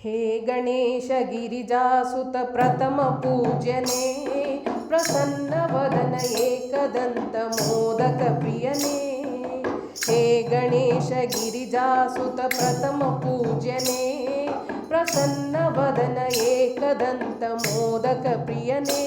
हे गणेश गिरिजासुत प्रथम पूज्यने प्रसन्नवदन एकदंत मोदक प्रियने। हे गणेश गिरिजासुत प्रथम पूज्यने प्रसन्नवदन एकदंत मोदक प्रियने।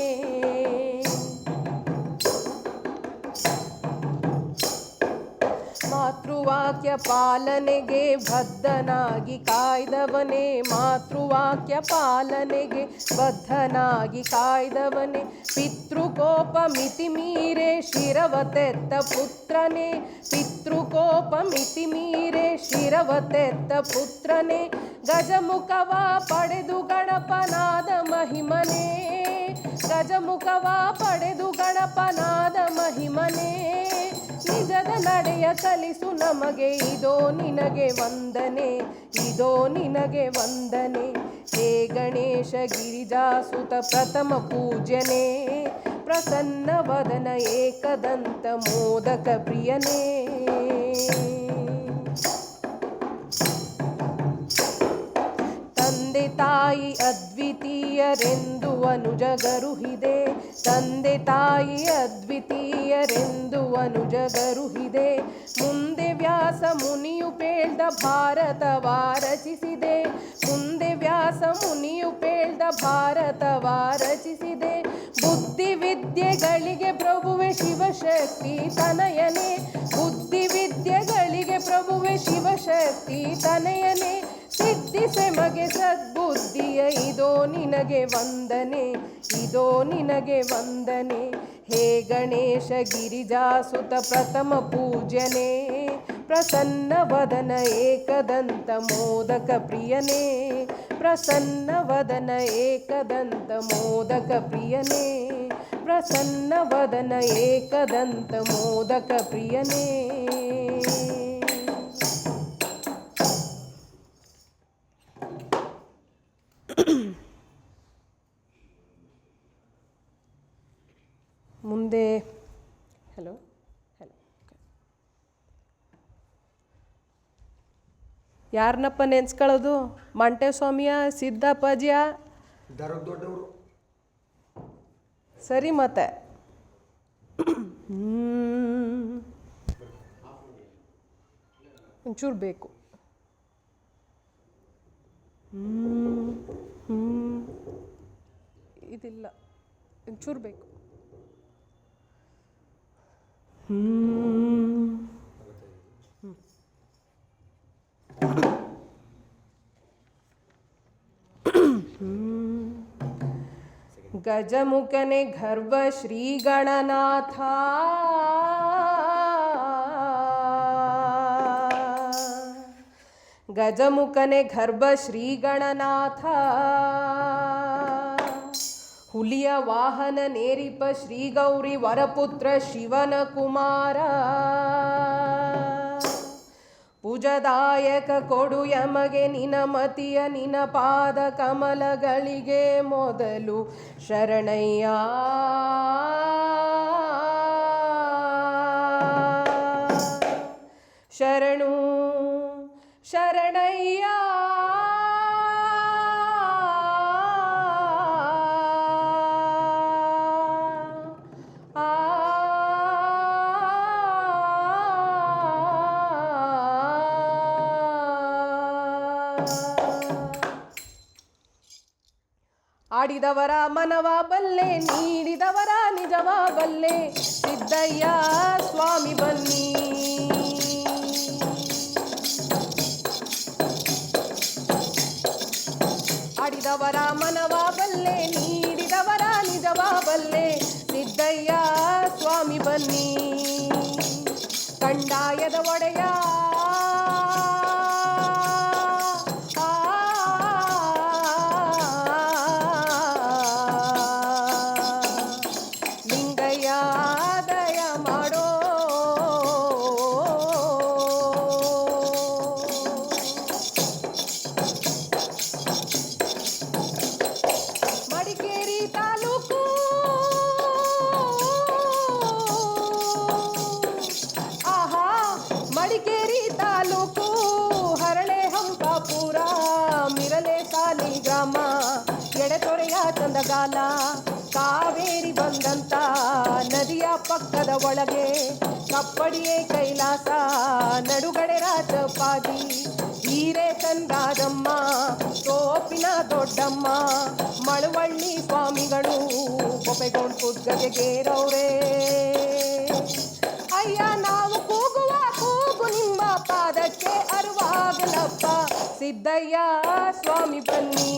ಮಾತೃವಾಕ್ಯ ಪಾಲನೆಗೆ ಬದ್ಧನಾಗಿ ಕಾಯ್ದವನೇ, ಮಾತೃವಾಕ್ಯ ಪಾಲನೆಗೆ ಬದ್ಧನಾಗಿ ಕಾಯ್ದವನೇ, ಪಿತೃಕೋಪ ಮಿತಿ ಮೀರೆ ಶಿರವತೆತ್ತ ಪುತ್ರನೇ, ಪಿತೃಕೋಪ ಮಿತಿ ಮೀರೆ ಶಿರವತೆತ್ತ ಪುತ್ರನೇ, ಗಜಮುಖವ ಪಡೆದು ಗಣಪನಾದ ಮಹಿಮನೇ, ಗಜಮುಖವ ಪಡೆದು ಗಣಪನಾದ ಮಹಿಮನೇ, ನಿಜದ ನಡೆಯ ಕಲಿಸು ನಮಗೆ ಇದೋ ನಿನಗೆ ವಂದನೆ, ಇದೋ ನಿನಗೆ ವಂದನೆ। ಹೇ ಗಣೇಶ ಗಿರಿಜಾಸುತ ಪ್ರಥಮ ಪೂಜ್ಯನೇ ಪ್ರಸನ್ನ ವದನ ಏಕದಂತ ಮೋದಕ ಪ್ರಿಯನೇ। ತಂದೆ ತಾಯಿ ಅದ್ವಿತೀಯರೆಂದು ಅನುಜಗರುಹಿದೆ, ತಂದೆ ತಾಯಿ ಅದ್ವಿತೀಯರೆಂದು ಅನುಜಗರುಹಿದೆ, ಮುಂದೆ ವ್ಯಾಸ ಮುನಿಯು ಪೇಳ್ದ ಭಾರತವ ರಚಿಸಿದೆ, ಮುಂದೆ ವ್ಯಾಸ ಮುನಿಯು ಪೇಳ್ದ ಭಾರತವ ರಚಿಸಿದೆ, ಬುದ್ಧಿ ವಿದ್ಯೆಗಳಿಗೆ ಪ್ರಭುವೆ ಶಿವಶಕ್ತಿ ತನಯನೇ, ಬುದ್ಧಿ ವಿದ್ಯೆಗಳಿಗೆ ಪ್ರಭುವೆ ಶಿವಶಕ್ತಿ ತನಯನೇ, ಸಿದ್ಧಿಸೆ ಮಗೆ ಸದ್ಬುದ್ಧಿಯ ಇದೋ ನಿನಗೆ ವಂದನೆ, ಇದೋ ನಿನಗೆ ವಂದನೆ। ಹೇ ಗಣೇಶ ಗಿರಿಜಾಸುತ ಪ್ರಥಮ ಪೂಜ್ಯನೇ ಪ್ರಸನ್ನ ವದನ ಏಕದಂತ ಮೋದಕ ಪ್ರಿಯನೇ, ಪ್ರಸನ್ನ ವದನ ಏಕದಂತ ಮೋದಕ ಪ್ರಿಯನೇ, ಪ್ರಸನ್ನ ವದನ ಏಕದಂತ ಮೋದಕ ಪ್ರಿಯನೇ। ಮುಂದೆ ಹಲೋ ಹಲೋ ಯಾರನ್ನಪ್ಪ ನೆನ್ಸ್ಕೊಳ್ಳೋದು? ಮಂಟೇಸ್ವಾಮಿಯ, ಸಿದ್ದಪ್ಪಾಜಿಯ? ದೊಡ್ಡವರು ಸರಿ ಮತ್ತೆ ಒಂಚೂರು ಬೇಕು. ಇದಿಲ್ಲ, ಒಂಚೂರು ಬೇಕು. ಗಜಮುಖನೆ ಗರ್ಭ ಶ್ರೀ ಗಣನಾಥ, ಗಜಮುಖನೆ ಗರ್ಭ ಶ್ರೀ ಗಣನಾಥ, ಹುಲಿಯ ವಾಹನ ನೇರಿಪ ಶ್ರೀ ಗೌರಿ ವರಪುತ್ರ ಶಿವನ ಕುಮಾರ, ಪೂಜದಾಯಕ ಕೊಡು ಯಮಗೆ ನಿನ ಮತಿಯ, ನಿನ ಪಾದ ಕಮಲಗಳಿಗೆ ಮೊದಲು ಶರಣಯ್ಯ, ಶರಣು ಶರಣಯ್ಯ, ಆಡಿದವರ ಮನವ ಬಲ್ಲೆ, ನೀಡಿದವರ ನಿಜವ ಬಲ್ಲೆ, ಸಿದ್ದಯ್ಯ ಸ್ವಾಮಿ ಬನ್ನಿ, ಆಡಿದವರ ಮನವ ಬಲ್ಲೆ, ನೀಡಿದವರ ನಿಜವ ಬಲ್ಲೆ, ಸಿದ್ದಯ್ಯ ಸ್ವಾಮಿ ಬನ್ನಿ, ಕಂಡಾಯದ ಒಡೆಯ ಮಡಿಕೇರಿ ತಾಲೂಕು ವಸಂತಗಾಲ ಕಾವೇರಿ ಬಂದಂತ ನದಿಯ ಪಕ್ಕದ ಒಳಗೆ ಕಪ್ಪಡಿಯೇ ಕೈಲಾಸ ನಡುಗಡೆ ರಾಜಪಾದಿ ಹೀರೆ ಚಂದಾದಮ್ಮ ತೋಪಿನ ದೊಡ್ಡಮ್ಮ ಮಳವಳ್ಳಿ ಸ್ವಾಮಿಗಳು ಕೊಪೆಗೊಂಡು ಕುದ್ಗಗೆಗೇರವ್ರೆ ಅಯ್ಯ ನಾವು ಕೂಗುವ ಕೂಗು ನಿಮ್ಮ ಪಾದಕ್ಕೆ ಅರುವಾಗಲಪ್ಪ ಸಿದ್ದಯ್ಯ ಸ್ವಾಮಿ ಬನ್ನಿ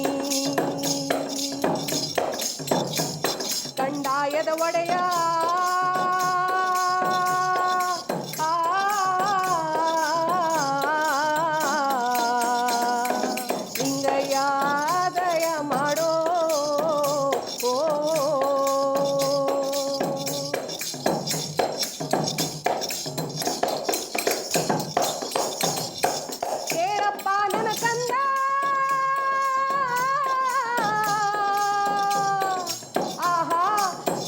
ಕಂದಾಯದ ಒಡೆಯ ಲಿಂಗಯ್ಯ ದಯ ಮಾಡೋ ಕೇಳಪ್ಪ ನನ್ನ ಕಂದ ಆಹಾ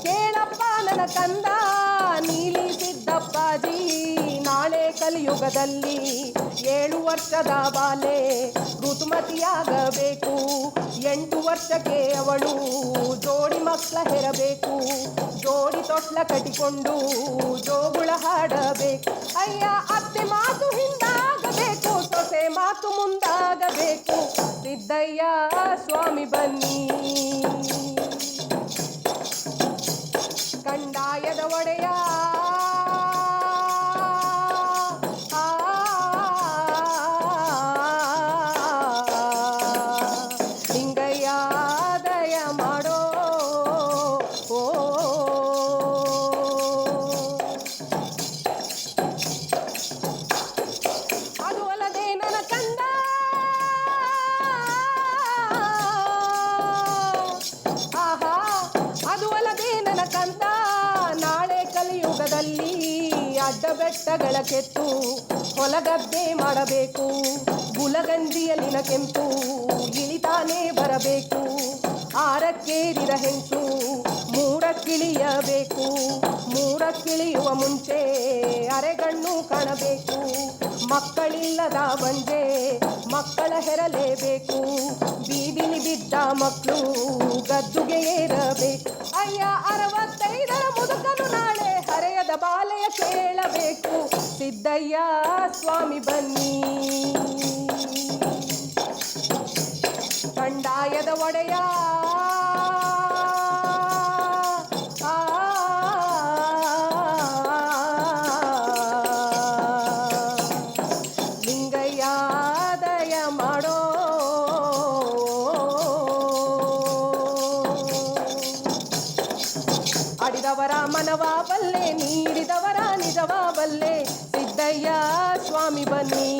ಕೇಳಪ್ಪ ನನ್ನ ಕಂದ ನೀಲಿ ಸಿದ್ದಪ್ಪಾಜಿ ನಾಳೆ ಕಲಿಯುಗದಲ್ಲಿ 7 ವರ್ಷದ ಬಾಲೆ ಋತುಮತಿಯಾಗಬೇಕು 8 ವರ್ಷಕ್ಕೆ ಅವಳು ಜೋಡಿ ಮಕ್ಕಳ ಹೆರಬೇಕು ಜೋಡಿ ತೊಟ್ಲ ಕಟ್ಟಿಕೊಂಡು ಜೋಗುಳ ಹಾಡಬೇಕು ಅಯ್ಯ ಅತ್ತೆ ಮಾತು ಹಿಂದಾಗಬೇಕು ಸೊಸೆ ಮಾತು ಮುಂದಾಗಬೇಕು ಸಿದ್ದಯ್ಯ ಸ್ವಾಮಿ ಬನ್ನಿ ಕಂದಾಯದ ಒಡೆಯ ಲಿಂಗಯ್ಯ ದಯ ಮಾಡೋ ಅದು ಅಲ್ಲದೆ ನನ್ನ ಕಂದ ಆಹಾ ಅದು ಅಲ್ಲದೆ ನನ್ನ ಕಂದ ನಾಳೆ ಕಲಿಯುಗದಲ್ಲಿ ಅಡ್ಡ ಬೆಟ್ಟಗಳ ಕೆತ್ತು ಹೊಲಗದ್ದೆ ಮಾಡಬೇಕು ಗುಲಗಂಜಿಯಲ್ಲಿನ ಕೆಂಪು ಇಳಿತಾನೆ ಬರಬೇಕು 6ಕ್ಕೇರಿದ ಹೆಂಚು 3ಕ್ಕಿಳಿಯಬೇಕು 3ಕ್ಕಿಳಿಯುವ ಮುಂಚೆ ಅರೆಗಣ್ಣು ಕಾಣಬೇಕು ಮಕ್ಕಳಿಲ್ಲದ ಬಂಜೆ ಮಕ್ಕಳ ಹೆರಲೇಬೇಕು ಬೀದಿಲಿ ಬಿದ್ದ ಮಕ್ಕಳು ಗದ್ದುಗೆ ಏರಬೇಕು ಅಯ್ಯ 65ರ ಮುದುಕನು ನಾಳೆ ಹರೆಯದ ಬಾಲೆಯ ಕೇಳಬೇಕು ಸಿದ್ದಯ್ಯ ಸ್ವಾಮಿ ಬನ್ನಿ ಕಂದಾಯದ ಒಡೆಯ ಲಿಂಗಯ್ಯ ದಯ ಮಾಡೋ ಆಡಿದವರ ಮನವ ಬಲ್ಲೆ ನೀಡಿದವರ ನಿಜವ ಬಲ್ಲೆ ಸಿದ್ದಯ್ಯ ಸ್ವಾಮಿ ಬನ್ನಿ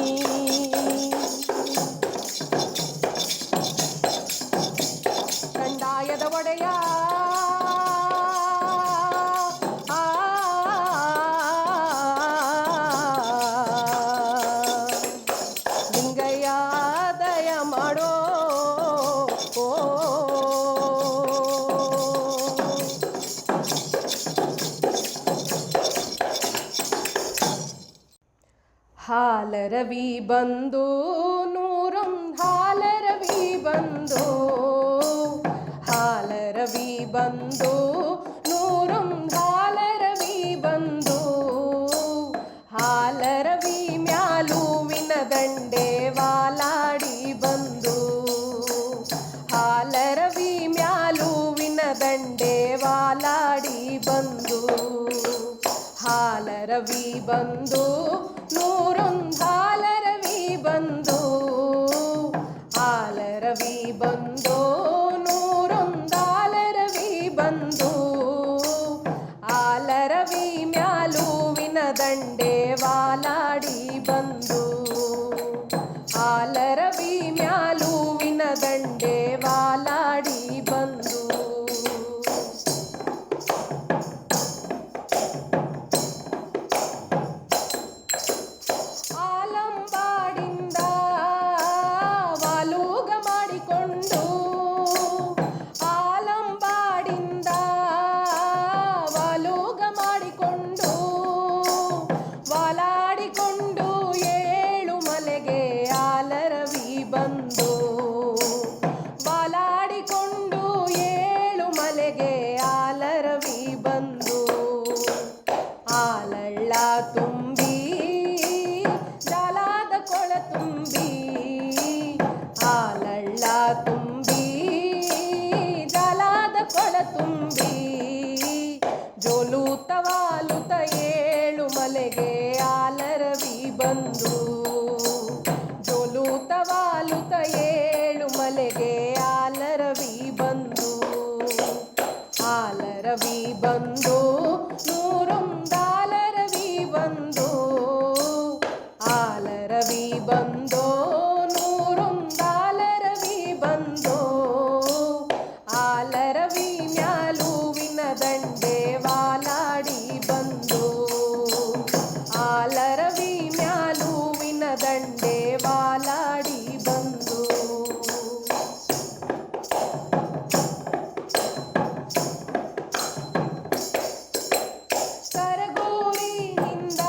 ಕಂದಾಯದ ಒಡೆಯ ಲಿಂಗಯ್ಯ ದಯ ಮಾಡೋ ಹಾಲರವಿ ಬಂದು ಹಾಲರವಿ ಬಂದು ಹಾಲರವಿ ಬಂದು ಹಾಲರವಿ ಬಂದು ಹಾಲರವಿ ಮ್ಯಾಲುವಿನ ದಂಡೆ ವಾಲಾಡಿ ಬಂದು ಹಾಲರವಿ ಮ್ಯಾಲುವಿನ ದಂಡೆ ವಾಲಾಡಿ ಬಂದು ಹಾಲರವಿ ಬಂದು ಹಾಲರವಿ ಬಂದು ಹಾಲರವಿ ಬಂದು ಹಾಲರವಿ ಬಂದು ಹಾಲರವಿ ಮ್ಯಾಲುವಿನ ದಂಡೆ ವಾಲಾಡಿ ಬಂದು ಹಾಲರವಿ ಮ್ಯಾಲುವಿನ ದಂಡೆ ವಾಲಾಡಿ ಬಂದು ಆಲಂಬಾಡಿಂದ ವಾಲೂಗ ಮಾಡಿಕೊಂಡು ಹಳ್ಳ ತುಂಬಿ ಜಲದ ಕೊಳ ತುಂಬಿ ಜೋಲೂತ ವಾಲುತ ಏಳು ಮಲೆಗೆ ಆಲರವಿ ಬಂದು ಜೋಲೂತ ವಾಲುತ ಏಳು ಮಲೆಗೆ ಆಲರವಿ ಬಂದು ಆಲರವಿ ಬಂದು ನೂರೊಂದಾಲರವಿ ಬಂದು ಆಲರವಿ ಬಂದೋ ನೂರೊಂದಾಲರವಿ ಬಂದೋ ಆಲರವಿ ಮ್ಯಾಲುವಿನ ದಂಡೆ ವಾಲಾಡಿ ಬಂದು ಆಲರವಿ ಮ್ಯಾಲುವಿನ ದಂಡೆ ವಾಲಾಡಿ ಬಂದು ಸರಗೂರಿನಿಂದ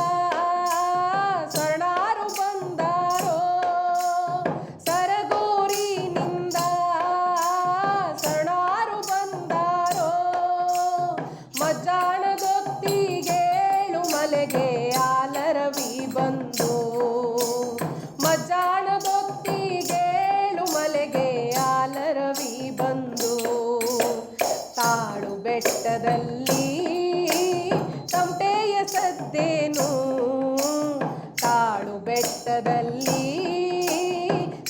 ಶರಣಾರು ಬಂದಾರೋ ಸರಗೂರಿನಿಂದ ಶರಣಾರು ಬಂದಾರೋ ಮಜ್ಜಾಣದೊತ್ತಿಗೇಳು ಮಲೆಗೆ ಆಲರವಿ ಬಂದು ಮಜ್ಜಾಣದೊತ್ತಿಗೇಳು ಮಲೆಗೆ ಆಲರವಿ ಬಂದು ತಾಳು ಬೆಟ್ಟದಲ್ಲಿ ತಮಟೆಯ ಸದ್ದೇನು ತಾಳು ಬೆಟ್ಟದಲ್ಲಿ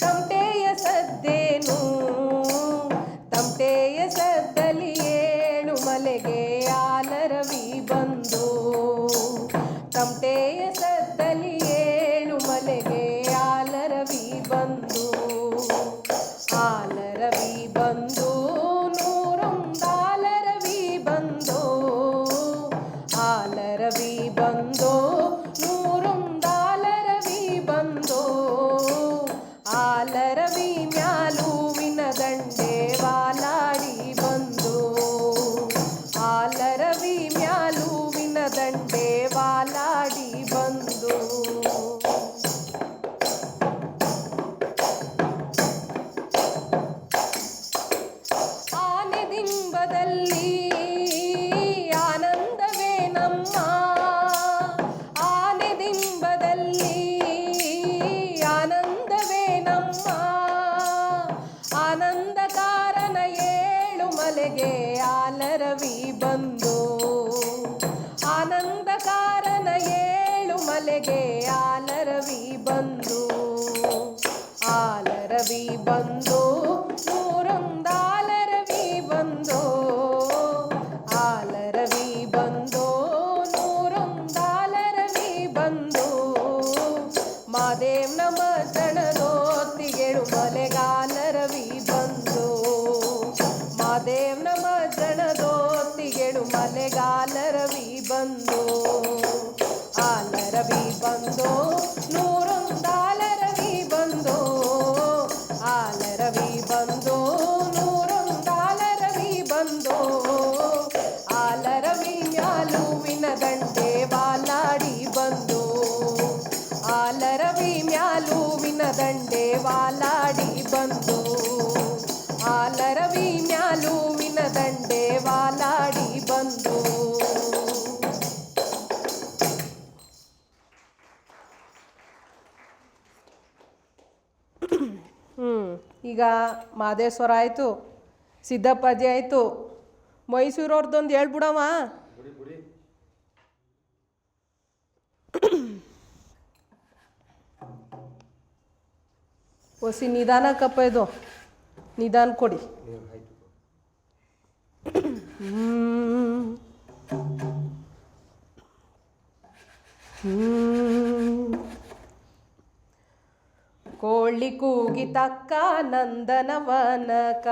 ತಮಟೆಯ ಸದ್ದೇನು ತಮಟೆಯ ಸದ್ದಲ್ಲಿ ಏಳು ಮಲೆಗೆ ಆಲರವಿ ಬಂದು ತಮಟೆಯ ಸದ್ದಲ್ಲಿ ಏಳು ಮಲೆಗೆ ಆಲರವಿ ಬಂದು ಆಲರವಿ ಬಂದು ನೂರೊಂದಾಲರವಿ ಬಂದು ಆಲರವಿ ಬಂದೋ ನೂರೊಂದಾಲರವಿ ಬಂದೋ ಆಲರವಿ ಮ್ಯಾಲುವಿನ ದಂಡೆ ವಾಲಾಡಿ ಬಂದು ಆಲರವಿ ಮ್ಯಾಲುವಿನ ದಂಡೆ ವಾಲಾಡಿ ಬಂದು ಆನೆದಿಂಬದಲ್ಲಿ ಆನಂದವೇ ನಮ್ಮ ಆನೆದಿಂಬದಲ್ಲಿ ಆನಂದವೇ ನಮ್ಮ ಆನಂದ ಕಾರಣ ಏಳು ಮಲೆಗೆ ಆಲರವಿ ಬಂದು ಆನಂದ ಕಾರಣ ಏಳು ಮಲೆಗೆ ಆಲರವಿ ಬಂದು ಆಲರವಿ ಬಂದು ನೂರೊಂದಾಲರವಿ ಬಂದು ಆಲರವಿ ಬಂದು ನೂರೊಂದಾಲರವಿ ಬಂದು ಮಾದೇವ್ನ ಮಜ್ಜಣದೊತ್ತಿಗೇಳು ಮಲೆಗಾಲರವಿ ಬಂದು ಮಾದೇವ್ನ ಮಜ್ಜಣದೊತ್ತಿಗೇಳು ಮಲೆಗಾಲರವಿ ಬಂದು ಆಲರವಿ ಬಂದು ನೂರೊಂದಾಲರವಿ ಬಂದು ಆಲರವಿ ಬಂದು ನೂರೊಂದಾಲರವಿ ಬಂದು ಆಲರವಿ ಮ್ಯಾಲುವಿನ ದಂಡೆ ವಾಲಾಡಿ ಬಂದು ಆಲರವಿ ಮ್ಯಾಲುವಿನ ದಂಡೆ ವಾಲಾಡಿ ಬಂದು ಆಲರವಿ ಮ್ಯಾಲುವಿನ ದಂಡೆ ವಾಲಾಡಿ ಬಂದು ಈಗ ಮಾದೇಶ್ವರ ಆಯಿತು ಸಿದ್ದಪ್ಪಾಜಿ ಆಯಿತು ಮೈಸೂರವ್ರದ್ದೊಂದು ಹೇಳ್ಬಿಡವ ಒಸಿ ನಿಧಾನಕ್ಕಪ್ಪ ಇದು ನಿಧಾನ ಕೊಡಿ ಕೋಳಿ ಕೂಗಿತಕ್ಕ ನಂದನವನಕ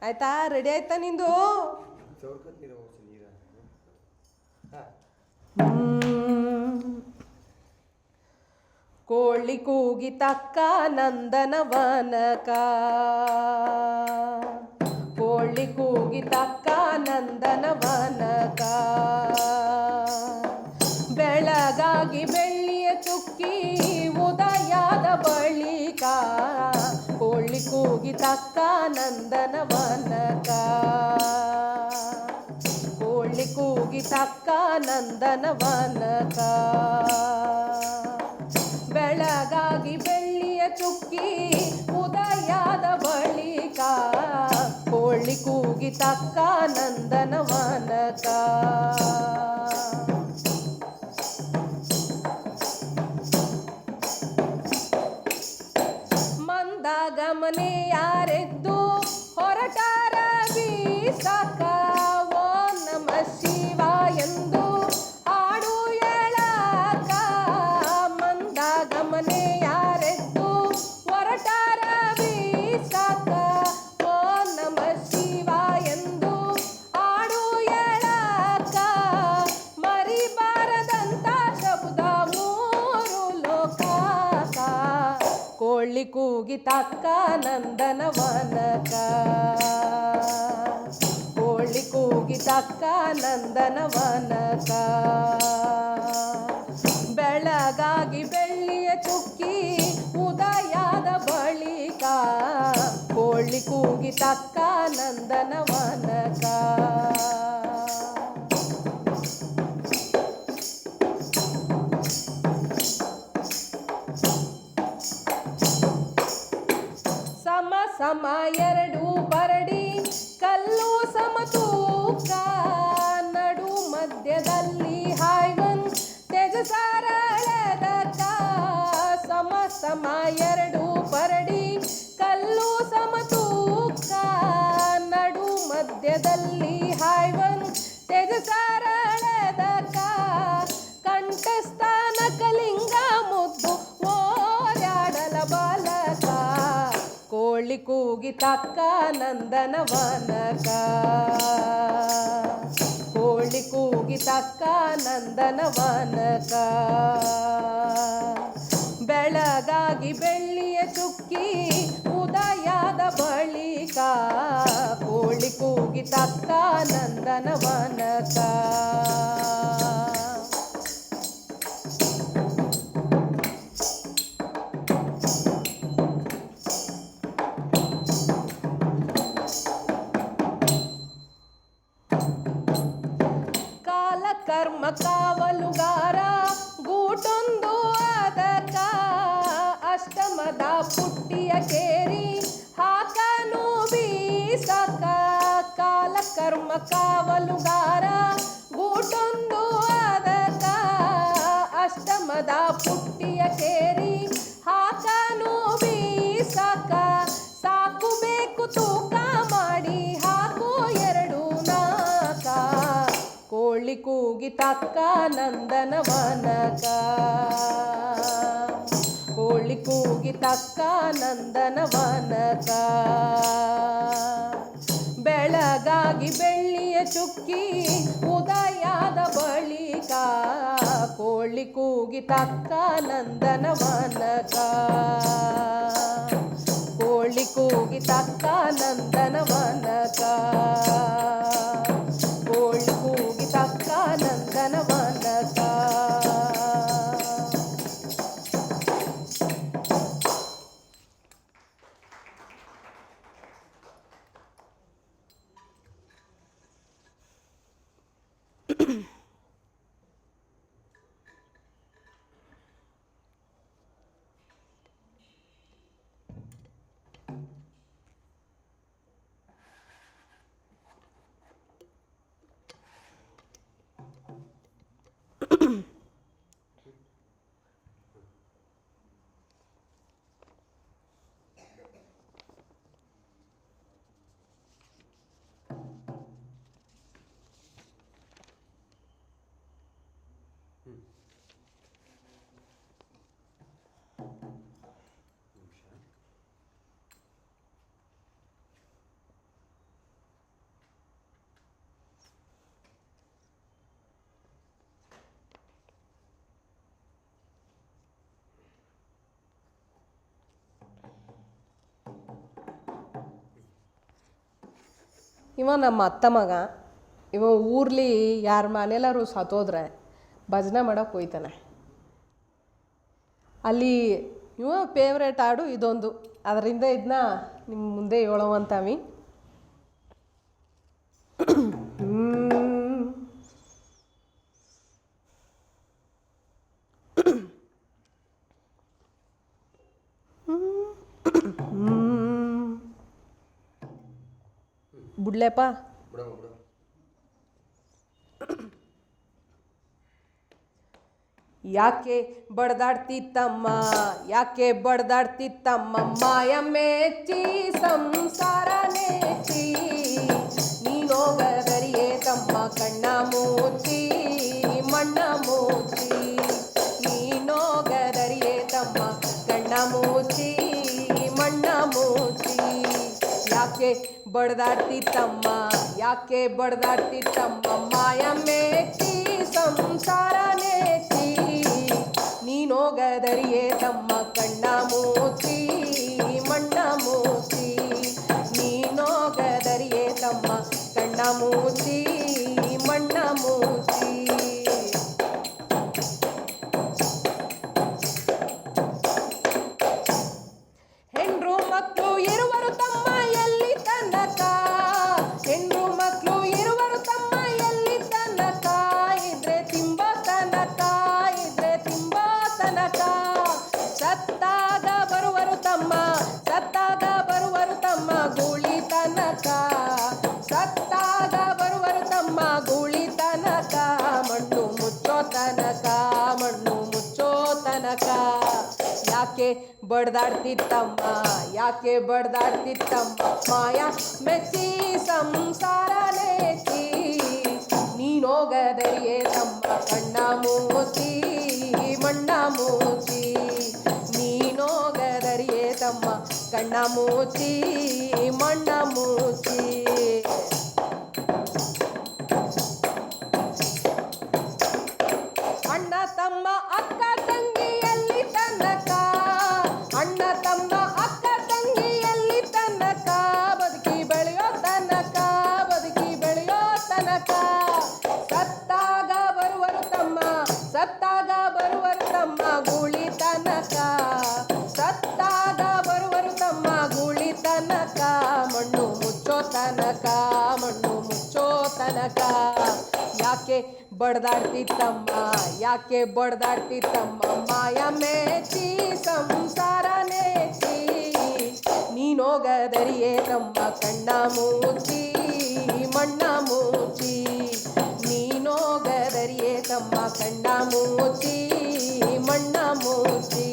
ಆಯ್ತಾ ರೆಡಿ ಆಯ್ತಾ ನಿಂದು ಕೋಳಿ ಕೂಗಿತಕ್ಕ ನಂದನವನಕ ಕೋಳಿ ಕೂಗಿತಕ್ಕ ನಂದನವನಕ ಬೆಳಗಾಗಿ ಬೆಳ್ಳಿಯ ಚುಕ್ಕಿ ಉದಯದ ಬಳಿಕ ಕೋಳಿ ಕೂಗಿತಕ್ಕ ನಂದನವನಕ ಕೋಳಿ ಕೂಗಿತಕ್ಕ ನಂದನವನಕ ಬೆಳಗಾಗಿ ಬೆಳ್ಳಿಯ ಚುಕ್ಕಿ ಕೂಗಿತಕ್ಕ ನಂದನವನಕ. ಮಂದಗಮನೆ ಯಾರೆದ್ದು ಹೊರಟಾರ ಬೀಸಕ, ಓ ನಮ ಶಿವ ಎಂದು ಹಾಡು ಹೇಳಕ. ಮಂದಗಮನೆ ಯಾರೆದ್ದು ಹೊರಟಾರ ಬೀಸಕ, ಓ ನಮ ಶಿವ ಎಂದು ಹಾಡು ಹೇಳಕ. ಮರಿಬಾರದಂತ ಶಬ್ದ ಮೂರು ಲೋಕಕ, ಕೋಳಿ ಕೂಗಿತಕ್ಕ ನಂದನವನಕ. ಕೋಳಿ ಕೂಗಿತಕ್ಕ ನಂದನವನಕ. ಬೆಳಗಾಗಿ ಬೆಳ್ಳಿಯ ಚುಕ್ಕಿ ಉದಯದ ಬಳಿಕ, ಕೋಳಿ ಕೂಗಿತಕ್ಕ ನಂದನವನಕ. ಸಮ ಸಮ ಎರಡು ಬರಡಿ ಕಲ್ಲು ಸಮತೂಕ, ನಡು ಮಧ್ಯದಲ್ಲಿ ಹಾಯ್ವನ್ ತೆಜ ಸರಳದಕ. ಸಮ ಸಮ ಎರಡು ಬರಡಿ ಕಲ್ಲು ಸಮತೂಕ, ನಡು ಮಧ್ಯದಲ್ಲಿ ಹಾಯ್ವನ್ ತೆಜ ಸರಳದಕ. ಕಂಠಸ್ಥಾನ ಕಲಿಂಗ ಮುದ್ದು ಓರ್ಯಾಡಲ ಬಾಲಕ, ಕೋಳಿ ಕೂಗಿತಕ್ಕ ನಂದನವನಕ. ಕೋಳಿ ಕೂಗಿತಕ್ಕ ನಂದನವನಕ. ಬೆಳಗಾಗಿ ಬೆಳ್ಳಿಯ ಚುಕ್ಕಿ ಉದಯದ ಬಳಿಕ, ಕೋಳಿ ಕೂಗಿತಕ್ಕ ನಂದನವನಕ. ಕರ್ಮ ಕಾವಲುಗಾರ ಗೂಟೊಂದು ಅದಕ, ಅಷ್ಟಮದ ಪುಟ್ಟಿಯ ಕೇರಿ ಹಾಕನು ಬೀಸಕ. ಕಾಲ ಕರ್ಮ ಕಾವಲುಗಾರ ಗೂಟೊಂದು ಅದಕ, ಅಷ್ಟಮದ ಪುಟ್ಟಿಯ ಕೇರಿ ಹಾಕನು ಬೀಸಕ. ಸಾಕು ಬೇಕು ತೂಕ ಮಾಡಿ ಹಾಕು ಎರಡು ನಾಕ, ಕೋಳಿ ಕೂಗಿತಕ್ಕ ನಂದನವನಕ. ಕೋಳಿ ಕೂಗಿತಕ್ಕ ನಂದನವನಕ. ಬೆಳಗಾಗಿ ಬೆಳ್ಳಿಯ ಚುಕ್ಕಿ ಉದಯದ ಬಳಿಕ, ಕೋಳಿ ಕೂಗಿತಕ್ಕ ನಂದನವನಕ. ಕೋಳಿ ಕೂಗಿತಕ್ಕ ನಂದನವನಕ. ಕೋಳಿ ಕೂಗಿತಕ್ಕ ನಂದನವನಕ. ಇವ ನಮ್ಮ ಅತ್ತ ಮಗ. ಇವ ಊರ್ಲಿ ಯಾರ ಮನೆಯಲ್ಲಾರು ಸತ್ತೋದ್ರೆ ಭಜನೆ ಮಾಡೋಕೆ ಹೋಯ್ತಾನೆ. ಅಲ್ಲಿ ಇವ ಫೇವ್ರೇಟ್ ಹಾಡು ಇದೊಂದು, ಅದರಿಂದ ಇದನ್ನ ನಿಮ್ಮ ಮುಂದೆ ಹೇಳೋವಂತಾವಿ. ಬಿಡ್ಲೆಪ್ಪ. ಬಿಡಮ್ಮ ಬಿಡು. ಯಾಕೆ ಬಡ್ದಾಡ್ತಿತ್ತಮ್ಮ, ಯಾಕೆ ಬಡ್ದಾಡ್ತಿತ್ತಮ್ಮ, ಮಾಯ ಮೆಚ್ಚಿ ಸಂಸಾರ ನೆಚ್ಚಿ, ನೀನೋಗದರಿಯೇ ತಮ್ಮ ಕಣ್ಣ ಮುಚ್ಚಿ ಮಣ್ಣ ಮುಚ್ಚಿ, ನೀನೋಗದರಿಯೇ ತಮ್ಮ ಕಣ್ಣ ಮುಚ್ಚಿ ಮಣ್ಣ ಮುಚ್ಚಿ. ಯಾಕೆ ಬಡ್ದಾಡ್ತಿತ್ತಮ್ಮ, ಯಾಕೆ ಬಡ್ದಾಡ್ತಿತ್ತಮ್ಮ, ಮಾಯ ಮೆಚ್ಚಿ ಸಂಸಾರ ನೆಚ್ಚಿ, ನೀನೋಗದರಿಯೇ ತಮ್ಮ ಕಣ್ಣ ಮುಚ್ಚಿ ಮಣ್ಣ ಮುಚ್ಚಿ, ನೀನೋಗದರಿಯೇ ತಮ್ಮ ಕಣ್ಣ ಮುಚ್ಚಿ ಮಣ್ಣ ಮುಚ್ಚಿ. ಹೆಣ್ಣು ಮಕ್ಕಳು ಇರುವರು ತಮ್ಮ ಎಲ್ಲಿ ತನಕ, ಹೆಣ್ಣು ಮಕ್ಕಳು ಇರುವರು ತಮ್ಮ ಎಲ್ಲಿ ತನಕ, ಇದ್ರೆ ತಿಂಬ ತನಕ, ಇದ್ರೆ ತಿಂಬ ತನಕ, ಸತ್ತಾಗ ಬರುವರು ತಮ್ಮ, ಸತ್ತಾಗ ಬರುವರು ತಮ್ಮ ಗೂಳಿ ತನಕ, ಸತ್ತಾಗ ಬರುವರು ತಮ್ಮ ಗೂಳಿ ತನಕ, ಮಣ್ಣು ಮುಚ್ಚೋ ತನಕ, ಮಣ್ಣು ಮುಚ್ಚೋ ತನಕ. ಯಾಕೆ ಬಡ್ದಾಡ್ತಿತ್ತಮ್ಮ, ಯಾಕೆ ಬಡ್ದಾಡ್ತಿತ್ತಮ್ಮ, ಮಾಯ ಮೆಚ್ಚಿ ಸಂಸಾರ ನೆಚ್ಚಿ, ನೀನೋಗದರಿಯೇ ತಮ್ಮ ಕಣ್ಣ ಮುಚ್ಚಿ ಮಣ್ಣ ಮುಚ್ಚಿ, ನೀನೋಗದರಿಯೇ ತಮ್ಮ ಕಣ್ಣ ಮುಚ್ಚಿ ಮಣ್ಣ ಮುಚ್ಚಿ. ಅಣ್ಣ ತಮ್ಮ ಅಕ್ಕ ತಂಗಿಯಲ್ಲಿ ತನಕ, ಅಣ್ಣ ತಮ್ಮ ಅಕ್ಕ ತಂಗಿಯಲ್ಲಿ ತನಕ, ಬದುಕಿ ಬೆಳೆಯೋ ತನಕ, ಬದುಕಿ ಬೆಳೆಯೋ ತನಕ, ಸತ್ತಾಗ ಬರುವರು ತಮ್ಮ, ಸತ್ತಾಗ ಬರುವರು ತಮ್ಮ ಗೂಳಿ ತನಕ, ಸತ್ತಾಗ ಬರುವರು ತಮ್ಮ ಗೂಳಿ ತನಕ, ಮಣ್ಣು ಮುಚ್ಚೋ ತನಕ, ಮಣ್ಣು ಮುಚ್ಚೋ ತನಕ. ಯಾಕೆ ಬಡ್ದಾಡ್ತಿತ್ತಮ್ಮ, ಯಾಕೆ ಬಡ್ದಾಡ್ತಿತ್ತಮ್ಮ, ಮಾಯ ಮೆಚ್ಚಿ ಸಂಸಾರ ನೆಚ್ಚಿ, ನೀನೋಗದರಿಯೇ ತಮ್ಮ ಕಣ್ಣ ಮುಚ್ಚಿ ಮಣ್ಣ ಮುಚ್ಚಿ, ನೀನೋಗದರಿಯೇ ತಮ್ಮ ಕಣ್ಣ ಮುಚ್ಚಿ ಮಣ್ಣ ಮುಚ್ಚಿ.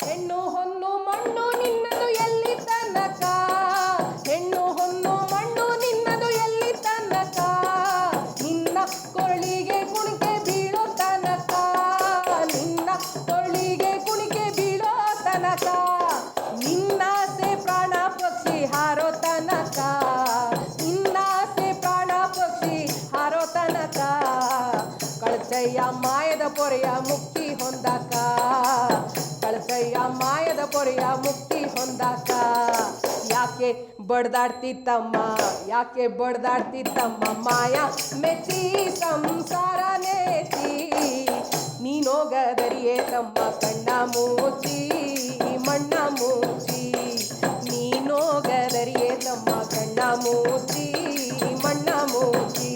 ಹೆಣ್ಣು ಹೊನ್ನು ಮಣ್ಣು ನಿನ್ನದು ಎಲ್ಲಿ ತನಕ, ಹೆಣ್ಣು ಹೊನ್ನು ಮಣ್ಣು ನಿನ್ನದು ಎಲ್ಲಿ ತನಕ, ನಿನ್ನ ಕೊರಳಿಗೆ ಕುಣಿಕೆ ಬೀಳೋ ತನಕ, ನಿನ್ನ ಕೊರಳಿಗೆ ಕುಣಿಕೆ ಬೀಳೋ ತನಕ, ನಿನ್ನಾಸೆ ಪ್ರಾಣ ಪಕ್ಷಿ ಹಾರೋ ತನಕ, ನಿನ್ನಾಸೆ ಪ್ರಾಣ ಪಕ್ಷಿ ಹಾರೋ ತನಕ, ಕಳಚಯ್ಯ ಮಾಯದ ಪೊರೆಯ ಮುಕ್ತಿ ಹೊಂದಕ, ಕಳಚಯ್ಯ ಮಾಯದ ಪೊರೆಯ ಮುಕ್ತಿ ಹೊಂದಕ. ಯಾಕೆ ಬಡ್ದಾಡ್ತಿತ್ತಮ್ಮ, ಯಾಕೆ ಬಡ್ದಾಡ್ತಿತ್ತಮ್ಮ, ಮಾಯ ಮೆಚ್ಚಿ ಸಂಸಾರ ನೆಚ್ಚಿ, ನೀನೋಗದರಿಯೇ ತಮ್ಮ ಕಣ್ಣ ಮುಚ್ಚಿ ಮಣ್ಣ ಮುಚ್ಚಿ, ನೀನೋಗದರಿಯೇ ತಮ್ಮ ಕಣ್ಣ ಮುಚ್ಚಿ ಮಣ್ಣ ಮುಚ್ಚಿ.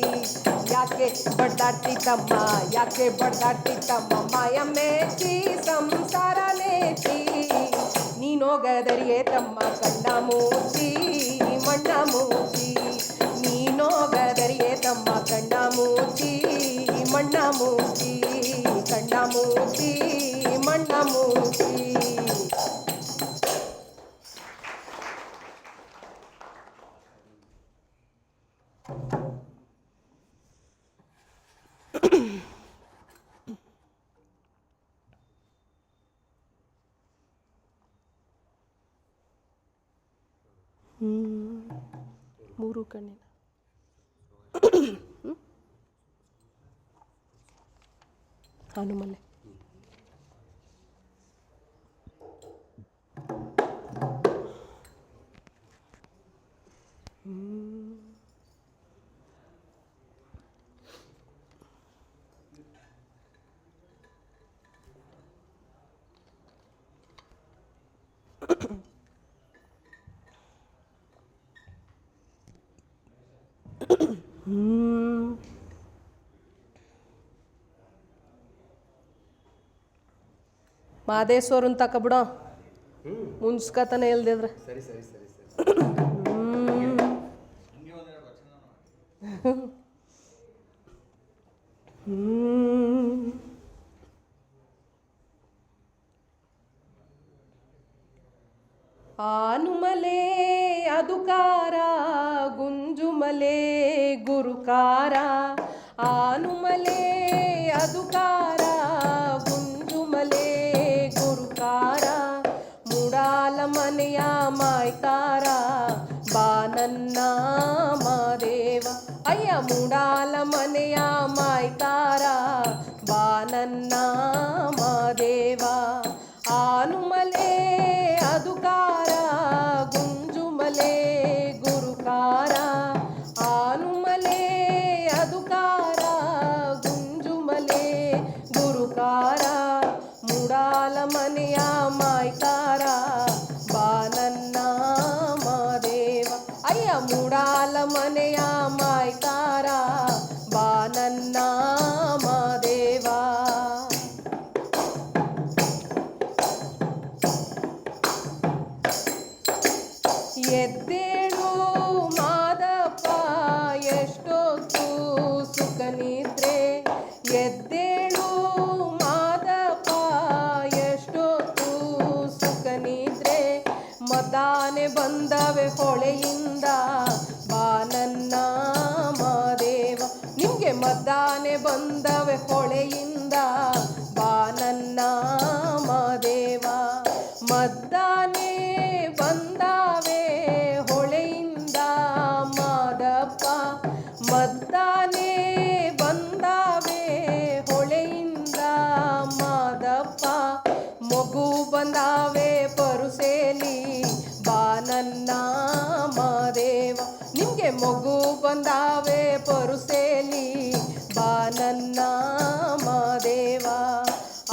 ಯಾಕೆ ಬಡ್ದಾಡ್ತಿತ್ತಮ್ಮ, ಯಾಕೆ ಬಡ್ದಾಡ್ತಿತ್ತಮ್ಮ, ಮಾಯ ಮೆಚ್ಚಿ ಸಂಸಾರ ನೆಚ್ಚಿ, ನೀನೋಗದರಿಯೇ ತಮ್ಮ ಕಣ್ಣ ಮುಚ್ಚಿ ಮಣ್ಣ ಮುಚ್ಚಿ, ನೀನೋಗದರಿಯೇ ತಮ್ಮ ಕಣ್ಣ ಮುಚ್ಚಿ ಮಣ್ಣ ಮುಚ್ಚಿ, ಕಣ್ಣ ಮುಚ್ಚಿ ಮಣ್ಣ ಮುಚ್ಚಿ. ಮೂರು ಕಣ್ಣಿನ ಹನುಮಲೆ. ಮಾದೇಶ್ವರನ್ ತಕೊಬಿಡೋ. ಮುನ್ಸ್ಕತನೇ ಇಲ್ದಿದ್ರೆ. ಸರಿ ಸರಿ ಸರಿ ಸರಿ. ಆನುಮಲೆ ಅದುಕಾರ ಗುಂಜುಮಲೆ ಗುರುಕಾರ. ಆನುಮಲೆ ಅದುಕಾರ ಗುಂಜುಮಲೆ ಗುರುಕಾರ. ಮುಡಾಲ ಮನೆಯ ಮಾಯ್ಕಾರ ಬಾನನ್ನ ಮಾದೇವ. ಅಯ್ಯ ಮುಡಾಲ ಮನೆಯ ಮಾಯ್ಕಾರ ಬಾನನ್ನ ಮಾದೇವ. ಆನುಮಲೆ ಅದುಕಾರ ಗುಂಜುಮಲೆ ಗುರುಕಾರ. ಆನುಮಲೆ ಅದುಕಾರ ಗುಂಜುಮಲೆ ಗುರುಕಾರ. ಮುಡಾಲ ಮನೆಯ ಮಾಯ್ಕಾರ ಬಾನನ್ನ ಮಾದೇವ. ಅಯ್ಯ ಮುಡಾಲ ಮನೆಯ ಮಾಯ್ಕಾರ ಬಾನನ್ನ ಮಾದೇವ. ಎದ್ದೇಳು ಮಾದಪ್ಪ ಎಷ್ಟೊತ್ತು ಸುಖ ನಿದ್ರೆ. ಎದ್ದೇಳು ಮಾದಪ್ಪ ಎಷ್ಟೊತ್ತು ಸುಖ ನಿದ್ರೆ. ಮದಾನೆ ಬಂದವೆ ಹೊಳೆಯಿಂದ ಬಾನನ್ನ ಮಾದೇವ. ನಿಮ್ಗೆ ಮದ್ದಾನೆ ಬಂದವೆ ಹೊಳೆಯಿಂದ ಬಾನನ್ನ ಮಾದೇವ. ಮದ್ದಾನೆ ಬಂದಾವೆ ಹೊಳೆಯಿಂದ ಮಾದಪ್ಪ. ಮದ್ದಾನೆ ಬಂದಾವೆ ಹೊಳೆಯಿಂದ ಮಾದಪ್ಪ. ಮಗು ಬಂದಾವೆ ಪರುಸೇಲಿ ಬಾನನ್ನ ಮಾದೇವ. ನಿಮ್ಗೆ ಮಗು ಬಂದಾವೆ ಪರುಸೇಲಿ ಬಾನನ್ನ ಮಾದೇವ.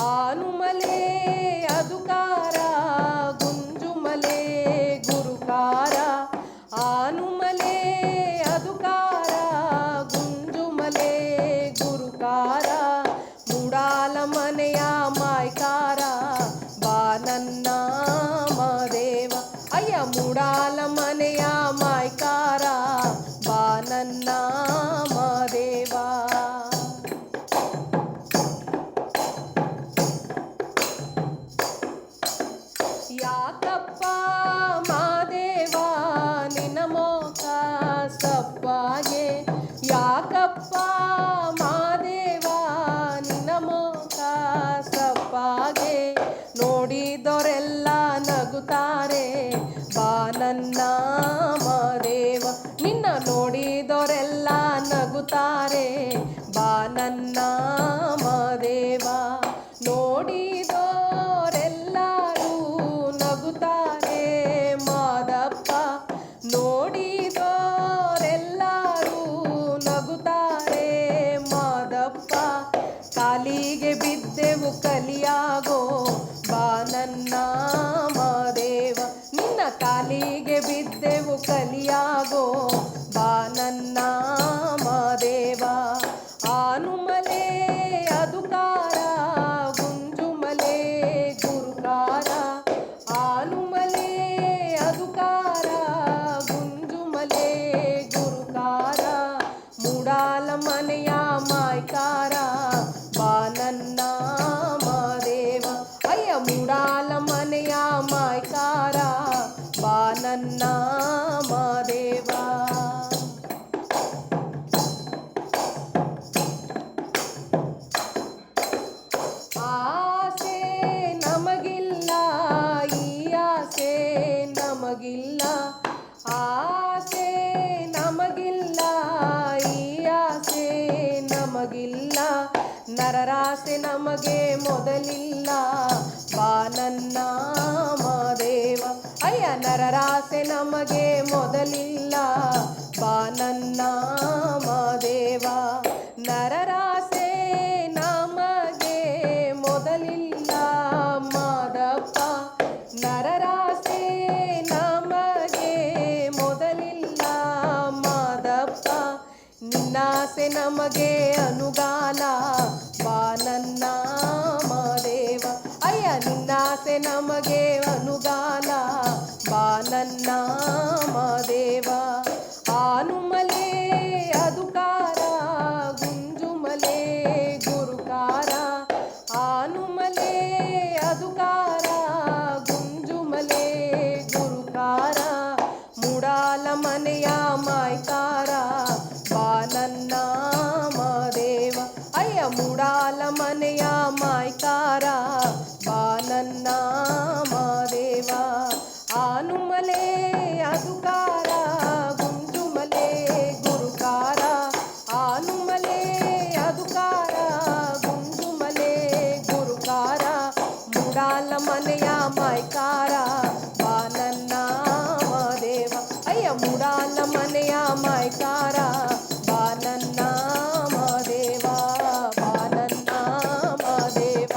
ಆನುಮಲೆ ಅದುಕಾರ ಗುಂಜುಮಲೆ ಗುರುಕಾರ. ಆನುಮಲೆ ಅದುಕಾರ ಗುಂಜುಮಲೆ ಗುರುಕಾರ. ಮುಡಾಲ ಮನೆಯ ಮಾಯ್ಕಾರ ಬಾನನ್ನ ಮಾದೇವ. ಅಯ್ಯ ಮುಡಾಲ ಮನೆಯ ಮಾಯ್ಕಾರ ಬಾನನ್ನ ಮಾದೇವ. ಯಾಕಪ್ಪ ಮಾದೇವ ನಿನ್ನ ಮೋಕ ಸಪ್ಪಾಗೆ. ಯಾಕಪ್ಪ ಮಾದೇವ ನಿನ್ನ ಮೋಕ ಸಪ್ಪಾಗೆ. ನೋಡಿದವರೆಲ್ಲ ನಗುತ್ತಾರೆ ಬಾನನ್ನ ಮಾದೇವ. ನಿನ್ನ ನೋಡಿದವರೆಲ್ಲ ನಗುತ್ತಾರೆ ಬಾನನ್ನ ಮಾದೇವ. ನೋಡಿದೋರೆಲ್ಲರೂ ನಗುತ್ತಾರೆ ಮಾದಪ್ಪ. ನೋಡಿದೋರೆಲ್ಲರೂ ನಗುತ್ತಾರೆ ಮಾದಪ್ಪ. ಕಾಲಿಗೆ ಬಿದ್ದೆವು ಕಲಿಯಾಗೋ ಬಾನನ್ನ ಮಾದೇವ. ನಿನ್ನ ಕಾಲಿಗೆ ಬಿದ್ದೆವು ಕಲಿಯಾಗೋ ಬಾನನ್ನ ಮಾದೇವ. ಆನುಮಲೆ ಅದುಕಾರ ಗುಂಜುಮಲೆ ಗುರುಕಾರ. ಆನುಮಲೆ ಅದುಕಾರ ಗುಂಜುಮಲೆ ಗುರುಕಾರ. ಮುಡಾಲ ಮನೆಯ ಮಾಯ್ಕಾರ ಬಾನನ್ನ ಮಾದೇವ. ಅಯ್ಯ ಮುಡಾಲ ಮನೆಯ ಮಾಯ್ಕಾರ ಬಾನನ್ನ ಮಾದೇವ. ಆಸೆ ನಮಗಿಲ್ಲ ಈ ಆಸೆ ನಮಗಿಲ್ಲ. ಆಸೆ ನಮಗಿಲ್ಲ ಈ ಆಸೆ ನಮಗಿಲ್ಲ. ನರರಾಸೆ ನಮಗೆ ಮೊದಲಿಲ್ಲ ಬಾನನ್ನ ಮಾದೇವ. ಅಯ್ಯ ನರರಾಸೆ ನಮಗೆ ಮೊದಲಿಲ್ಲ ಬಾನನ್ನ ಮಾದೇವ. ನರರಾಸೆ ನಮಗೆ ಮೊದಲಿಲ್ಲ ಮಾದಪ್ಪ. ನರರಾಸೆ ನಮಗೆ ಮೊದಲಿಲ್ಲ ಮಾದಪ್ಪ. ನಿನ್ನಾಸೆ ನಮಗೆ ಅನುಗಾಲ ಬಾನನ್ನ ಮಾದೇವ. ಅಯ್ಯ ನಿನ್ನಾಸೆ ಆಸೆ ನಮಗೆ ಅನುಗಾಲ ಬಾನನ್ನ ಮಾದೇವ ಆನುಮಲೆ ಅದುಕಾರ ಗುಂಜುಮಲೆ ಗುರುಕಾರ ಆನುಮಲೆ ಅದುಕಾರ ಗುಂಜುಮಲೆ ಗುರುಕಾರ ಮುಡಾಲ ಮನೆಯ ಮಾಯ್ಕಾರ ಬಾನನ್ನ ಮಾದೇವ ಅಯ್ಯ ಮುಡಾಲ ಮನೆಯ ಮಾಯ್ಕಾರ ಬಾನನ್ನ ಮಾದೇವ ಆನುಮಲೆ ಅದುಕಾರ ಗುಂಜುಮಲೆ ಗುರುಕಾರ ಆನುಮಲೆ ಅದುಕಾರ ಗುಂಜುಮಲೆ ಗುರುಕಾರ ಮುಡಾಲ ಮನೆಯ ಮಾಯ್ಕಾರ ಬಾನನ್ನ ಮಾದೇವ ಅಯ್ಯ ಮುಡಾಲ ಮನೆಯ ಮಾಯ್ಕಾರ ಬಾನನ್ನ ಮಾದೇವ ಬಾನನ್ನ ಮಾದೇವ.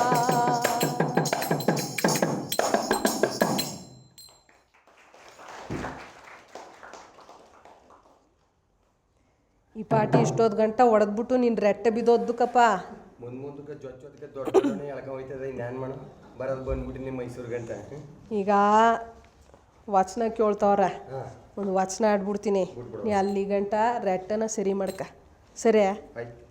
ಈ ಪಾಟಿ ಇಷ್ಟೊತ್ತು ಗಂಟ ಹೊಡೆದ್ಬಿಟ್ಟು ನೀನು ರೆಟ್ಟೆ ಬಿದ್ದೋದ್ದಕ್ಕಪ್ಪ. ಮುಂದಕ್ಕೆ ಜೊಚ್ಚೊತ್ತಿಗೆ ದೊಡ್ಡ ಎಳ್ಕ ಹೋಯ್ತದೆ ಇನ್ನೇನು ಮಾಡೋ ಬರೋದು ಬಂದ್ಬಿಟ್ಟು ನಿಮ್ಮ ಮೈಸೂರು ಗಂಟ. ಈಗ ವಚನ ಕೇಳ್ತಾವ್ರ, ಹಾಂ ಒಂದು ವಚನ ಆಡ್ಬಿಡ್ತೀನಿ, ಬಿಟ್ಬಿಡು. ನೀ ಅಲ್ಲಿ ಗಂಟ ರೆಟ್ಟನ ಸರಿ ಮಾಡ್ಕ. ಸರಿಯಾ? ಆಯ್ತು.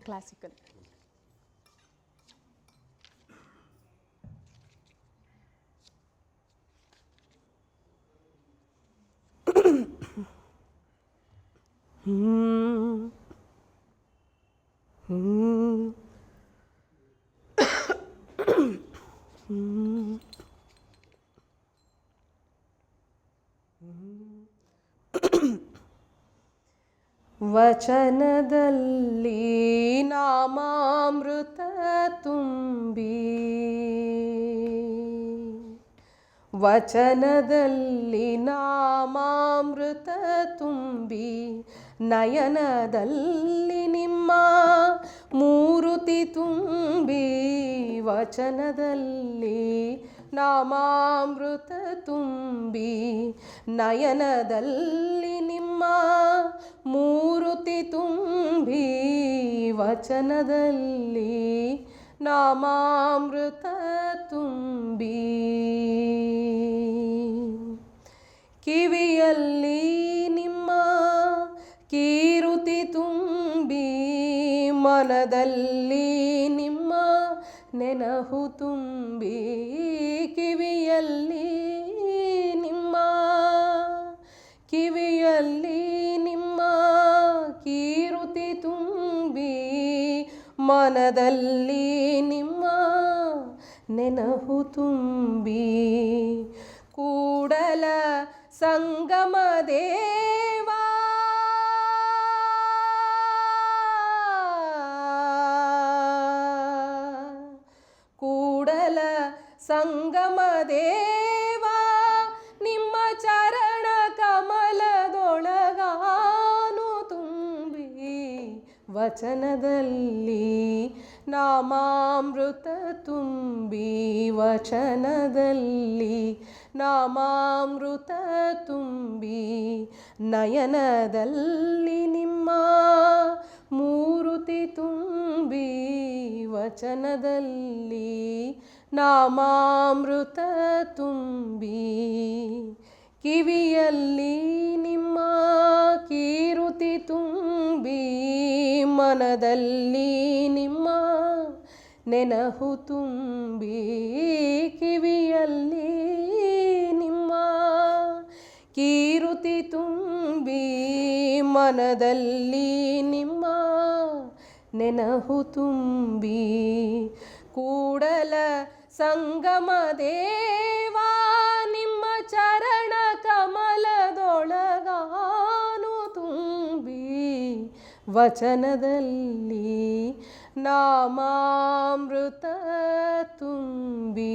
ಕ್ಲಾಸಿಕಲ್. ವಚನದಲ್ಲಿ ನಾಮಾಮೃತ ತುಂಬಿ ವಚನದಲ್ಲಿ ನಾಮಾಮೃತ ತುಂಬಿ ನಯನದಲ್ಲಿ ನಿಮ್ಮ ಮೂರುತಿ ತುಂಬಿ ವಚನದಲ್ಲಿ ನಾಮಾಮೃತ ತುಂಬಿ ನಯನದಲ್ಲಿ ನಿಮ್ಮ ಮೂರುತಿ ತುಂಬಿ ವಚನದಲ್ಲಿ ನಾಮಾಮೃತ ತುಂಬಿ ಕಿವಿಯಲ್ಲಿ ನಿಮ್ಮ ಕೀರುತಿ ತುಂಬಿ ಮನದಲ್ಲಿ ನಿಮ್ಮ ನೆನಹು ತುಂಬಿ ಕಿವಿಯಲ್ಲಿ ನಿಮ್ಮ ಕಿವಿಯಲ್ಲಿ ನಿಮ್ಮ ಕೀರುತಿ ತುಂಬಿ ಮನದಲ್ಲಿ ನಿಮ್ಮ ನೆನಹು ತುಂಬಿ ಕೂಡಲ ಸಂಗಮ ದೇವ ಕೂಡಲ ಸಂಗಮ ದೇವ ನಿಮ್ಮ ಚರಣ ಕಮಲದೊಳಗಾನು ತುಂಬಿ ವಚನದಲ್ಲಿ ನಾಮಾಮೃತ ತುಂಬಿ ವಚನದಲ್ಲಿ ನಾಮಾಮೃತ ತುಂಬಿ ನಯನದಲ್ಲಿ ನಿಮ್ಮ ಮೂರುತಿ ತುಂಬಿ ವಚನದಲ್ಲಿ ನಾಮಾಮೃತ ತುಂಬಿ ಕಿವಿಯಲ್ಲಿ ನಿಮ್ಮ ಕೀರುತಿ ತುಂಬಿ ಮನದಲ್ಲಿ ನಿಮ್ಮ ನೆನಹು ತುಂಬಿ ಕಿವಿಯಲ್ಲಿ ನಿಮ್ಮ ಕೀರುತಿ ತುಂಬಿ ಮನದಲ್ಲಿ ನಿಮ್ಮ ನೆನಹು ತುಂಬಿ ಕೂಡಲ ಸಂಗಮ ದೇವ ನಿಮ್ಮ ಚರಣ ಕಮಲದೊಳಗಾನು ತುಂಬಿ ವಚನದಲ್ಲಿ ನಾಮಾಮೃತ ತುಂಬಿ.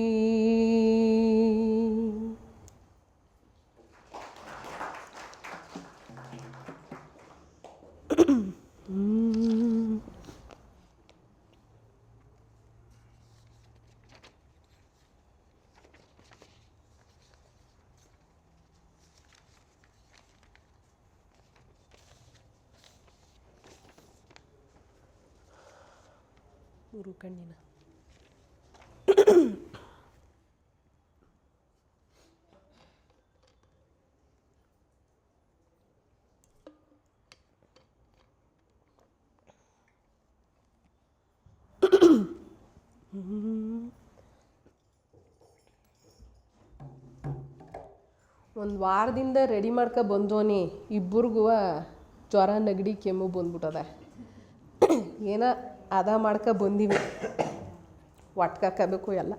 ಮೂರು ಕಣ್ಣಿನ ಒಂದು ವಾರದಿಂದ ರೆಡಿ ಮಾಡ್ಕೊ ಬಂದೋನಿ ಇಬ್ಬರಿಗೂ ಜ್ವರ ನೆಗಡಿ ಕೆಮ್ಮು ಬಂದ್ಬಿಟ್ಟದೆ ಏನೋ ಅದ ಮಾಡ್ಕೊ ಬಂದೀವಿ ಒಟ್ಕಾಕಬೇಕು ಎಲ್ಲ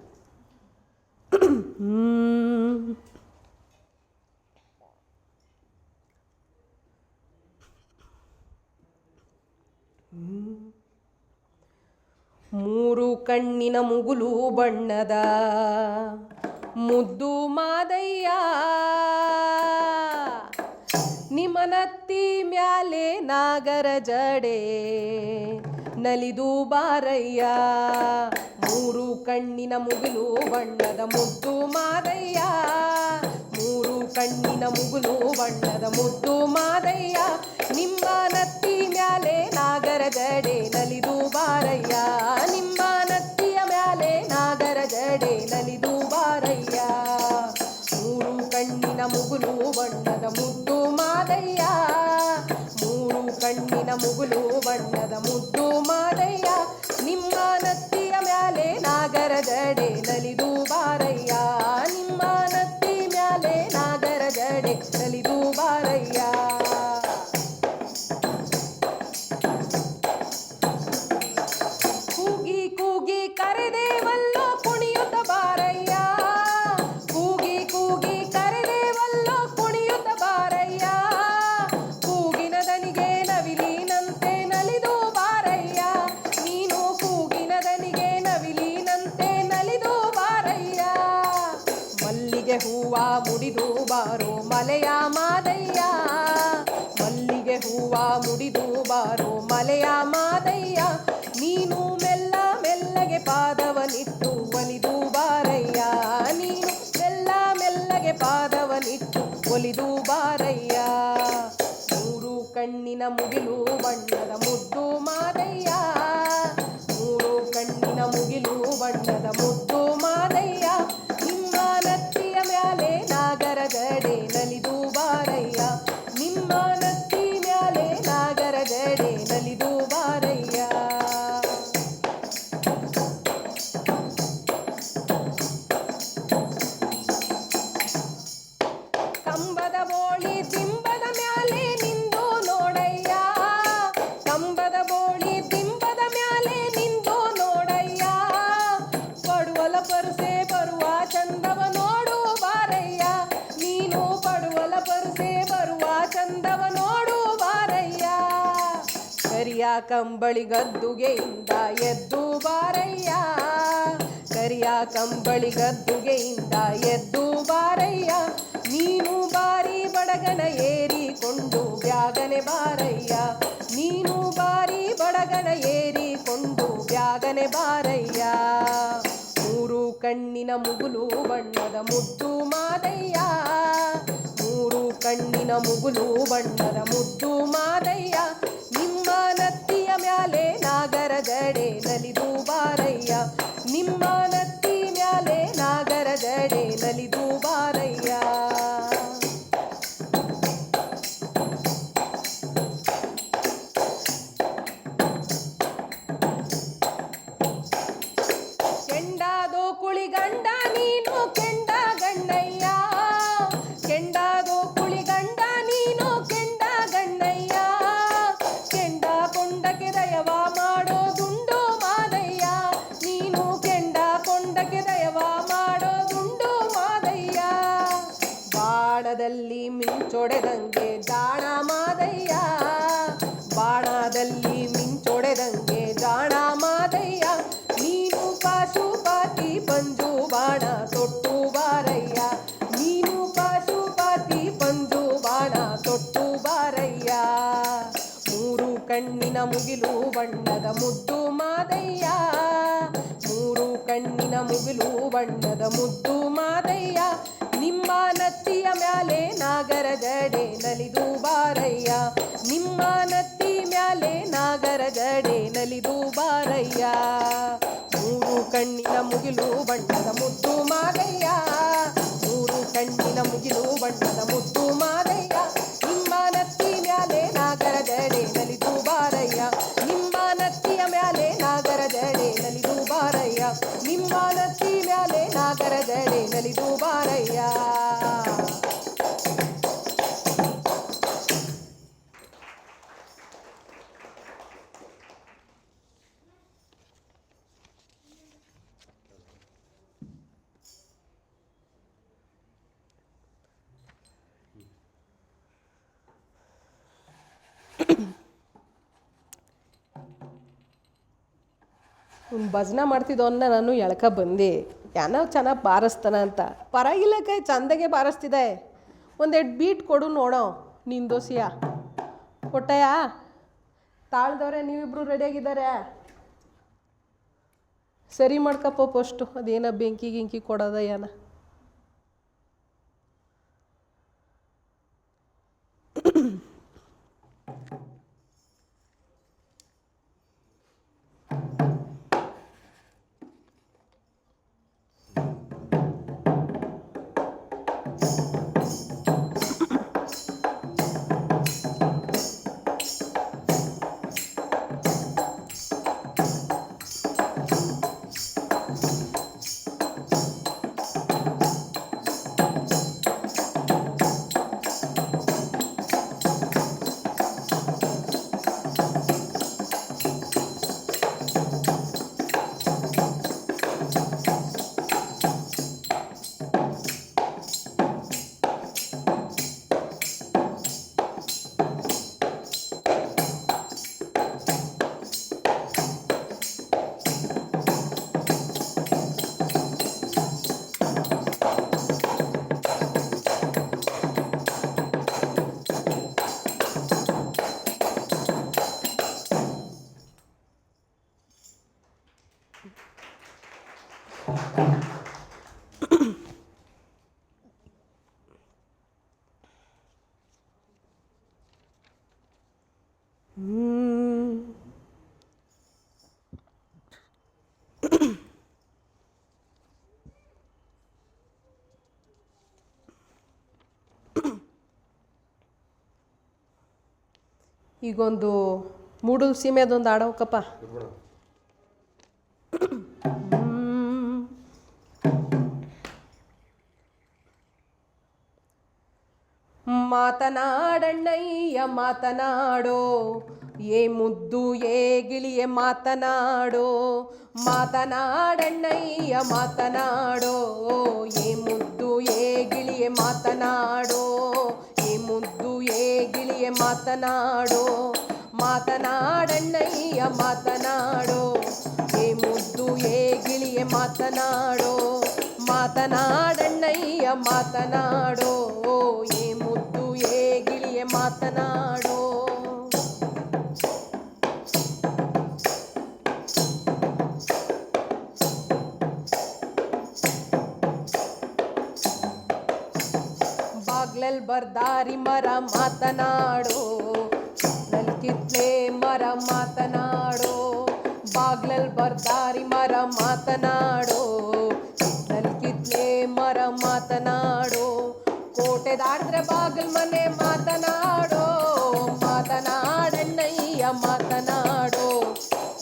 ಮೂರು ಕಣ್ಣಿನ ಮುಗುಲು ಬಣ್ಣದ ಮುದ್ದು ಮಾದಯ್ಯ ನಿಮನತ್ತಿ ಮ್ಯಾಲೆ ನಾಗರ ಜಡೆ ನಲಿದು ಬಾರಯ್ಯ ಮೂರು ಕಣ್ಣಿನ ಮುಗುಲು ಬಣ್ಣದ ಮುದ್ದು ಮಾದಯ್ಯ ಮೂರು ಕಣ್ಣಿನ ಮುಗುಲು ಬಣ್ಣದ ಮುದ್ದು ಮಾದಯ್ಯ ನಿಮ್ಮ ನತ್ತಿ ಮ್ಯಾಲೆ ನಾಗರ ಜಡೆ ನಲಿದು ಬಾರಯ್ಯ ನಿಮ್ಮ ನತ್ತಿಯ ಮ್ಯಾಲೆ ನಾಗರ ಜಡೆ ನಲಿದು ಬಾರಯ್ಯ ಮೂರು ಕಣ್ಣಿನ ಮುಗುಲು ಬಣ್ಣದ ಮುದ್ದು ಮಾದಯ್ಯ ಮೂರು ಕಣ್ಣಿನ ಮುಗುಲು ಬಣ್ಣದ ಮುದ್ದು ಮಾದಯ್ಯ ನಿಮ್ಮ ನತ್ತಿಯ ಮ್ಯಾಲೆ ನಾಗರ ಜಡೆ ನಲಿದು ಬಾರಯ್ಯ ನಿಮ್ಮ ನತ್ತಿ ಮ್ಯಾಲೆ ನಾಗರ ಜಡೆ ನಲಿದು ಬಾರಯ್ಯ ಕೂಗಿ ಕೂಗಿ ಕರೆದೇವಲ್ಲೋ ಕುಣಿಯುತ್ತ ಬಾರಯ್ಯ ಕೂಗಿ ಕೂಗಿ ಕರೆದೇವಲ್ಲೋ ಕುಣಿಯುತ್ತ ಬಾರಯ್ಯ ಕೂಗಿನ ದನಿಗೆ ನವಿಲಿನಂತೆ ನಲಿದು ಬಾರಯ್ಯ ನೀನು ಕೂಗಿನ ದನಿಗೆ ನವಿಲಿನಂತೆ ನಲಿದು ಬಾರಯ್ಯ ಮಲ್ಲಿಗೆ ಹೂವ ಮುಡಿದು ಬಾರೋ ಮಲೆಯ ಮಾದಯ್ಯ ಮಲ್ಲಿಗೆ ಹೂವ ಮುಡಿದು ಬಾರೋ ಮಲೆಯ ಮಾದಯ್ಯ ನೀನು ಮೆಲ್ಲ ಮೆಲ್ಲಗೆ ಪಾದವನಿಟ್ಟು ಒಲಿದು ಬಾರಯ್ಯ ನೀನು ಮೆಲ್ಲ ಮೆಲ್ಲಗೆ ಪಾದವನಿಟ್ಟು ಒಲಿದು ಬಾರಯ್ಯ ಮೂರು ಕಣ್ಣಿನ ಮುಗಿಲು ಬಣ್ಣದ ಮುದ್ದು ಮಾದಯ್ಯ ಮೂರು ಕಣ್ಣಿನ ಮುಗಿಲು ಬಣ್ಣದ ಮುದ್ದು ಮಾದಯ್ಯ ನಿಮ್ಮ ನತ್ತಿಯ ಮ್ಯಾಲೆ ನಾಗರ ಜಡೆ ನಲಿದು ಬಾರಯ್ಯ ನಿಮ್ಮ ನತ್ತಿ ಮ್ಯಾಲೆ ನಾಗರ ಜಡೆ ನಲಿದು ಬಾರಯ್ಯ ಕಂಬದ ಬೋಳಿ ದಿಂಬದ ಮ್ಯಾಲೆ ನಿಂದು ನೋಡಯ್ಯ ಕಂಬದ ಬೋಳಿ ದಿಂಬದ ಮ್ಯಾಲೆ ನಿಂದು ನೋಡಯ್ಯ ಪಡುವಲ ಪರಸೆ ಬರುವ ಚಂದವ ನೋಡು ಬಾರಯ್ಯ ನೀನು ಪಡುವಲ ಪರಸೆ ಬರುವ ಚಂದವ ನೋಡು ಬಾರಯ್ಯ ಕರಿಯ ಕಂಬಳಿ ಗದ್ದುಗೆಯಿಂದ ಎದ್ದು ಬಾರಯ್ಯ ಕರಿಯ ಕಂಬಳಿ ಗದ್ದುಗೆಯಿಂದ ಎದ್ದು ಬಾರಯ್ಯ ನೀನು ಬಾರಿ ಬಡಗನ ಏರಿಕೊಂಡು ಬ್ಯಾಗನೆ ಬಾರಯ್ಯ ನೀನು ಬಾರಿ ಬಡಗನ ಏರಿಕೊಂಡು ಬ್ಯಾಗನೆ ಬಾರಯ್ಯ ಮೂರು ಕಣ್ಣಿನ ಮುಗುಲು ಬಣ್ಣದ ಮುದ್ದು ಮಾದಯ್ಯ ಮೂರು ಕಣ್ಣಿನ ಮುಗುಲು ಬಣ್ಣದ ಮುದ್ದು ಮಾದಯ್ಯ ನಿಮ್ಮ ನತ್ತಿಯ ಮ್ಯಾಲೆ ನಾಗರ ಜಡೆ ನಲಿದು ಬಾರಯ್ಯ ನಿಮ್ಮ ನತ್ತಿ ಮ್ಯಾಲೆ ನಾಗರ ಜಡೆ ನಲಿದು ಬಾರಯ್ಯ ಕೆಂಡಾದೋ ಕುಳಿಗಂಡ ನೀನು ಕೆಂಡ ಗಣ್ಣಯ್ಯ ಕೆಂಡಾದೋ ಕುಳಿಗಂಡ ನೀನು ಕೆಂಡ ಗಣ್ಣಯ್ಯ ಕೆಂಡ ಕೊಂಡಕ್ಕೆ ದಯವ ಮಾಡೋದುಂಡು ಮಾದಯ್ಯ ನೀನು ಕೆಂಡ ಕೊಂಡಕ್ಕೆ ದಯವ ಮಾಡೋದುಂಡು ಮಾದಯ್ಯ ಬಾಣದಲ್ಲಿ ಮಿಂಚೊಡೆದಂಗೆ ಜಾಣ ಮಾದಯ್ಯ ಬಾಣದಲ್ಲಿ ಮಿಂಚೊಡೆದಂಗೆ ಜಾಣ ಮಾದಯ್ಯ ನೀನು ಪಾಶುಪಾತಿ ಪಂಜು ಬಾಣ ತೊಟ್ಟು ಬಾರಯ್ಯ ನೀನು ಪಾಶುಪಾತಿ ಪಂಜು ಬಾಣ ತೊಟ್ಟು ಬಾರಯ್ಯ ಮೂರು ಕಣ್ಣಿನ ಮುಗಿಲು ಬಣ್ಣದ ಮುದ್ದು ಮಾದಯ್ಯ ಮೂರು ಕಣ್ಣಿನ ಮುಗಿಲು ಬಣ್ಣದ ಮುದ್ದು ಮಾದಯ್ಯ ನಿಮ್ಮ ನತ್ತಿಯ ಮ್ಯಾಲೆ ನಾಗರ ಜಡೆ ನಲಿದು ಬಾರಯ್ಯ ನಿಮ್ಮ ನತ್ತಿ ಮ್ಯಾಲೆ ನಾಗರ ಜಡೆ ನಲಿದು ಬಾರಯ್ಯ ಮೂರು ಕಣ್ಣಿನ ಮುಗಿಲು ಬಣ್ಣದ ಮುದ್ದು ಮಾದಯ್ಯ ಮೂರು ಕಣ್ಣಿನ ಮುಗಿಲು ಬಣ್ಣದ ಮುದ್ದು ಮಾದಯ್ಯ ನಿಮ್ಮ ನತ್ತಿ ಮ್ಯಾಲೆ ನಾಗರ ಜಡೆ ನಲಿದು ಬಾರಯ್ಯ ನಿಮ್ಮ ನತ್ತಿಯ ಮ್ಯಾಲೆ ನಾಗರ ಜಡೆ ನಲಿದು ಬಾರಯ್ಯ ನಿಮ್ಮ ನತ್ತಿ ಮ್ಯಾಲೆ ನಾಗರ ಜಡೆ ನಲಿದು ಬಾರಯ್ಯ. ಭಜನೆ ಮಾಡ್ತಿದ್ದವನ್ನ ನಾನು ಎಳ್ಕ ಬಂದೆ ಏನೋ ಚೆನ್ನಾಗಿ ಬಾರಿಸ್ತಾನ ಅಂತ ಪರವಾಗಿಲ್ಲ ಕೈ ಚಂದಾಗೆ ಬಾರಿಸ್ತಿದೆ ಒಂದೆರಡು ಬೀಟ್ ಕೊಡು ನೋಡೋ ನಿನ್ನ ದೋಸೆಯ ಕೊಟ್ಟಯ್ಯ ತಾಳ್ದವ್ರೆ ನೀವಿಬ್ರು ರೆಡಿಯಾಗಿದ್ದಾರೆ ಸರಿ ಮಾಡ್ಕಪ್ಪ ಫಸ್ಟು ಅದೇನ ಬೆಂಕಿ ಗಿಂಕಿ ಕೊಡೋದ ಏನ ಈಗೊಂದು ಮೂಡಲ್ ಸೀಮೆದೊಂದು ಆಡೋಕಪ್ಪ ಮಾತನಾಡಣ್ಣಯ್ಯ ಮಾತನಾಡೋ ಏ ಮುದ್ದು ಏ ಗಿಳಿಯೇ ಮಾತನಾಡೋ ಮಾತನಾಡಣ್ಣಯ್ಯ ಮಾತನಾಡೋ ಏ ಮುದ್ದು ಏ ಗಿಳಿಯೇ ಮಾತನಾಡೋ ಏ ಮುದ್ದು ಏ ಗಿಳಿಯೇ ಮಾತನಾಡೋ ಮಾತನಾಡಣ್ಣಯ್ಯ ಮಾತನಾಡೋ ಏ ಮುದ್ದು ಏ ಗಿಳಿಯೇ ಮಾತನಾಡೋ ಮಾತನಾಡಣ್ಣಯ್ಯ ಮಾತನಾಡೋ ಏ ಮುದ್ದು ಏ ಗಿಳಿಯೇ ಮಾತನಾಡೋ ಬಾಗ್ಲಲ್ ಬರ್ದಾರಿ ಮರ ಮಾತನಾಡೋ ಕಿತ್ಲಲ್ ಕಿತ್ಲೆ ಮರ ಮಾತನಾಡೋ ಬಾಗ್ಲಲ್ ಬರ್ದಾರಿ ಮರ ಮಾತನಾಡೋ ಕಿತ್ಲಲ್ ಕಿತ್ಲೆ ಮರ ಮಾತನಾಡೋ ಕೋಟೆ ದಾಟಿದ್ರೆ ಬಾಗಿಲ್ ಮನೆ ಮಾತನಾಡೋ ಮಾತನಾಡಣ್ಣಯ್ಯ ಮಾತನಾಡೋ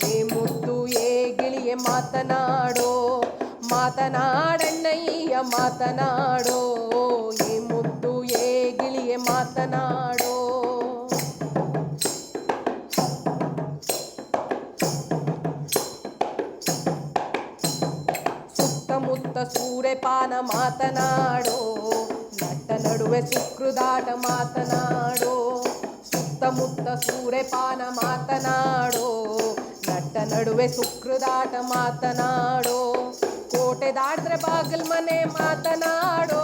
ಏ ಮುದ್ದು ಏ ಗಿಳಿಯೇ ಮಾತನಾಡೋ ಮಾತನಾಡಣ್ಣಯ್ಯ ಮಾತನಾಡೋ ಏ ಮುದ್ದು ಏ ಗಿಳಿಯೇ ಮಾತನಾಡೋ ಸುತ್ತಮುತ್ತ ಸೂರೆಪಾನ ಮಾತನಾಡೋ ನಟ್ಟ ನಡುವೆ ಸುಕೃದಾಟ ಮಾತನಾಡೋ ಸುತ್ತಮುತ್ತ ಸೂರೆಪಾನ ಮಾತನಾಡೋ ನಟ್ಟ ನಡುವೆ ಸುಕೃದಾಟ ಮಾತನಾಡೋ ಕೋಟೆ ದಾಟಿದ್ರೆ ಬಾಗಿಲ್ ಮನೆ ಮಾತನಾಡೋ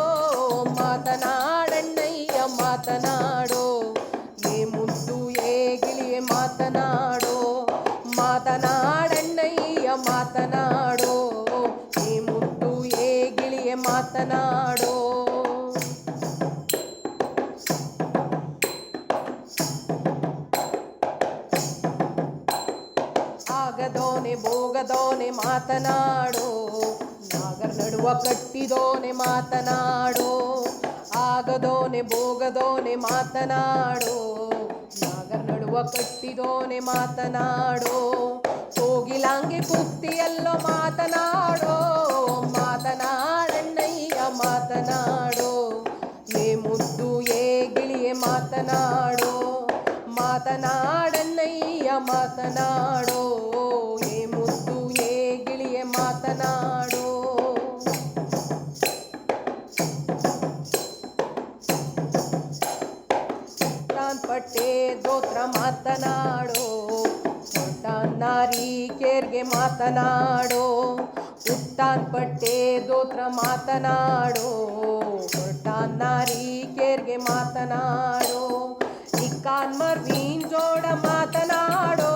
ಮಾತನಾಡಣ್ಣಯ್ಯ ಮಾತನಾಡೋ ಏ ಮುದ್ದು ಏ ಗಿಳಿಯೇ ಮಾತನಾಡೋ ಮಾತನಾಡಣ್ಣಯ್ಯ ಮಾತನಾಡೋ ಏ ಮುದ್ದು ಏ ಗಿಳಿಯೇ ಮಾತನಾಡೋ ಭೋಗದೋನೆ ಮಾತನಾಡೋ, ನಾಗರ ನಡುವ ಕಟ್ಟಿದೋನೆ ಮಾತನಾಡೋ, ಆಗದೋನೆ ಭೋಗದೋನೆ ಮಾತನಾಡೋ, ನಾಗರ ನಡುವ ಕಟ್ಟಿದೋನೆ ಮಾತನಾಡೋ, ಕೋಗಿಲಾಂಗೆ ಕುಕ್ತಿಯಲ್ಲೋ ಮಾತನಾಡೋ, ಮಾತನಾಡಣ್ಣಯ್ಯ ಮಾತನಾಡೋ, ಏ ಮುದ್ದು ಏ ಗಿಳಿಯೇ ಮಾತನಾಡೋ, ಮಾತನಾಡಣ್ಣಯ್ಯ ಮಾತನಾಡೋ, ಏ ಮುದ್ದು ಏ ಗಿಳಿಯೇ ಮಾತನಾಡೋ. ಪಟ್ಟೆ ದೋತ್ರ ಮಾತನಾಡೋ, ನಾರಿ ಕೇರ್ಗೆ ಮಾತನಾಡೋ, ಉಟ್ಟಾನ್ ಪಟ್ಟೆ ದೋತ್ರ ಮಾತನಾಡೋ, ನಾರಿ ಕೇರ್ಗೆ ಮಾತನಾಡೋ, ಇಕ್ಕಾನ್ ಮರ್ವೀನ್ ಜೋಡ ಮಾತನಾಡೋ,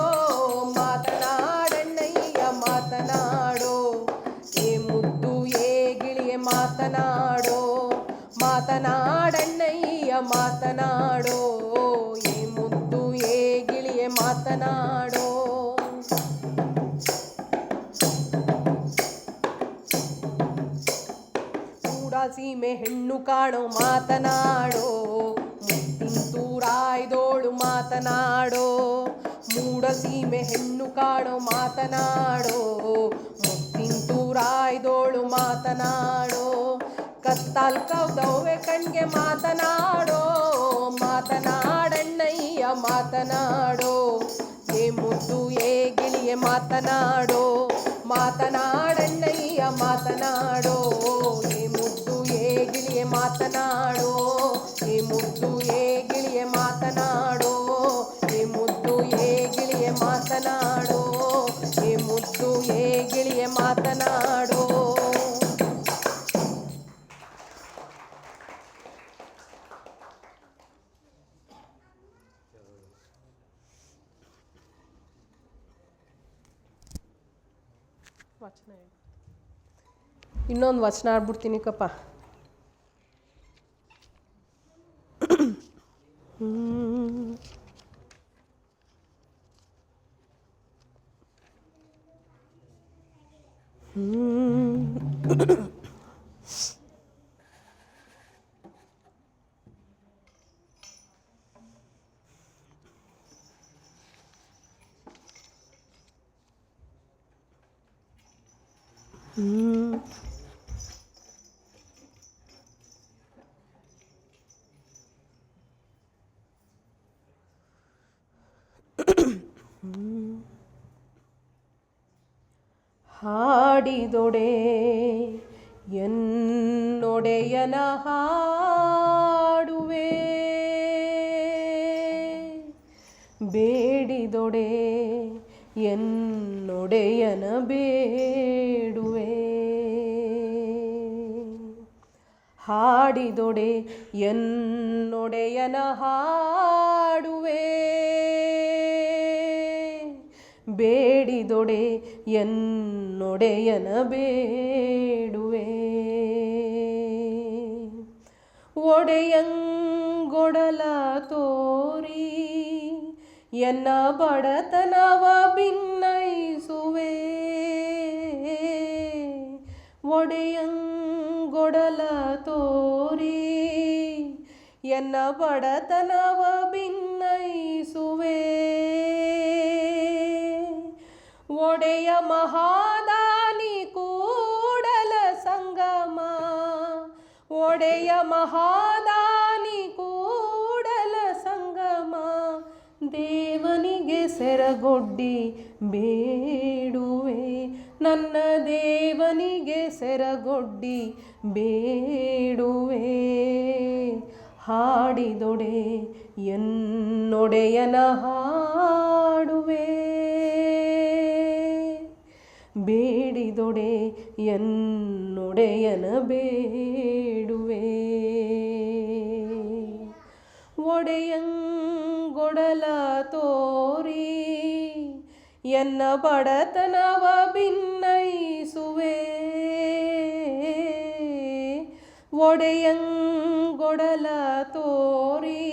ಮಾತನಾಡಣ್ಣಯ್ಯ ಮಾತನಾಡೋ, ಏ ಮುದ್ದು ಏ ಗಿಳಿಯೇ ಮಾತನಾಡೋ, ಮಾತನಾಡಣ್ಣಯ್ಯ ಮಾತನಾಡೋ, ಏ ಮುದ್ದು ಏ ಗಿಳಿಯೇ ಮಾತನಾಡೋ. ಸೀಮೆ ಹೆಣ್ಣು ಕಾಣೋ ಮಾತನಾಡೋ, ಮುತ್ತಿಂತೂರಾಯ್ದೋಳು ಮಾತನಾಡೋ, ಮೂಡ ಸೀಮೆ ಹೆಣ್ಣು ಕಾಣೋ ಮಾತನಾಡೋ, ಮುತ್ತಿಂತೂರಾಯ್ದೋಳು ಮಾತನಾಡೋ, ಕತ್ತಾಲ್ ಕವ್ದವ್ವೆ ಕಣ್ಗೆ ಮಾತನಾಡೋ, ಮಾತನಾಡಣ್ಣಯ್ಯ ಮಾತನಾಡೋ, ಏ ಮುದ್ದು ಏ ಗಿಳಿಯೇ ಮಾತನಾಡೋ, ಮಾತನಾಡಣ್ಣಯ್ಯ ಮಾತನಾಡೋ, ಏ ಮುದ್ದು ಏ ಗಿಳಿಯೇ ಮಾತನಾಡೋ, ಏ ಮುದ್ದು ಏ ಗಿಳಿಯೇ ಮಾತನಾಡೋ, ಏ ಮುದ್ದು ಏ ಗಿಳಿಯೇ ಮಾತನಾಡೋ, ಏ ಮುದ್ದು ಏ ಗಿಳಿಯೇ ಮಾತನಾಡೋ. ವಚನ ಇನ್ನೊಂದು ವಚನ ಆಡ್ಬಿಡ್ತೀನಿ ಕಪ್ಪ. ಹಾಡಿದೊಡೆ ಎನ್ನೊಡೆಯನ ಹಾಡುವೆ, ಬೇಡಿದೊಡೆ ಎನ್ನೊಡೆಯನ ಬೇಡುವೆ, ಹಾಡಿದೊಡೆ ಎನ್ನೊಡೆಯನ ಹಾಡುವೆ, ಬೇಡಿದೊಡೆ ಎನ್ನೊಡೆಯನ ಬೇಡುವೆ, ಒಡೆಯಂಗೊಡಲ ತೋರಿ ಎನ್ನ ಬಡತನವ ಭಿನ್ನೈಸುವೆ, ಒಡೆಯಂಗೊಡಲ ತೋರಿ ಎನ್ನ ಬಡತನವ ಭಿನ್ನೈಸುವೆ, ಒಡೆಯ ಮಹಾದಾನಿ ಕೂಡಲ ಸಂಗಮ, ಒಡೆಯ ಮಹಾದಾನಿ ಕೂಡಲ ಸಂಗಮ, ದೇವನಿಗೆ ಸೆರಗೊಡ್ಡಿ ಬೇಡುವೆ, ನನ್ನ ದೇವನಿಗೆ ಸೆರಗೊಡ್ಡಿ ಬೇಡುವೆ, ಹಾಡಿದೊಡೆ ಎನ್ನೊಡೆಯನ ಹಾಡುವೆ, ಬೇಡಿದೊಡೆ ಎನ್ನೊಡೆಯನ ಬೇಡುವೆ, ಒಡೆಯಂಗೊಡಲ ತೋರಿ ಎನ್ನ ಬಡತನವ ಭಿನ್ನೈಸುವೆ, ಒಡೆಯಂಗೊಡಲ ತೋರಿ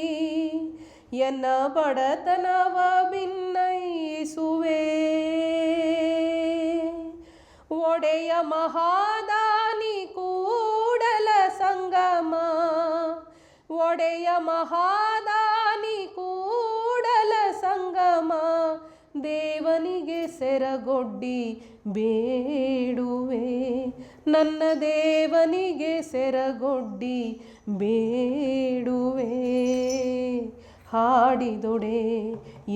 ಎನ್ನ ಬಡತನವ ಭಿನ್ನೈಸುವೆ, ಒಡೆಯ ಮಹಾದಾನಿ ಕೂಡಲ ಸಂಗಮ, ಒಡೆಯ ಮಹಾದಾನಿ ಕೂಡಲ ಸಂಗಮ, ದೇವನಿಗೆ ಸೆರಗೊಡ್ಡಿ ಬೇಡುವೆ, ನನ್ನ ದೇವನಿಗೆ ಸೆರಗೊಡ್ಡಿ ಬೇಡುವೆ. ಹಾಡಿದೊಡೆ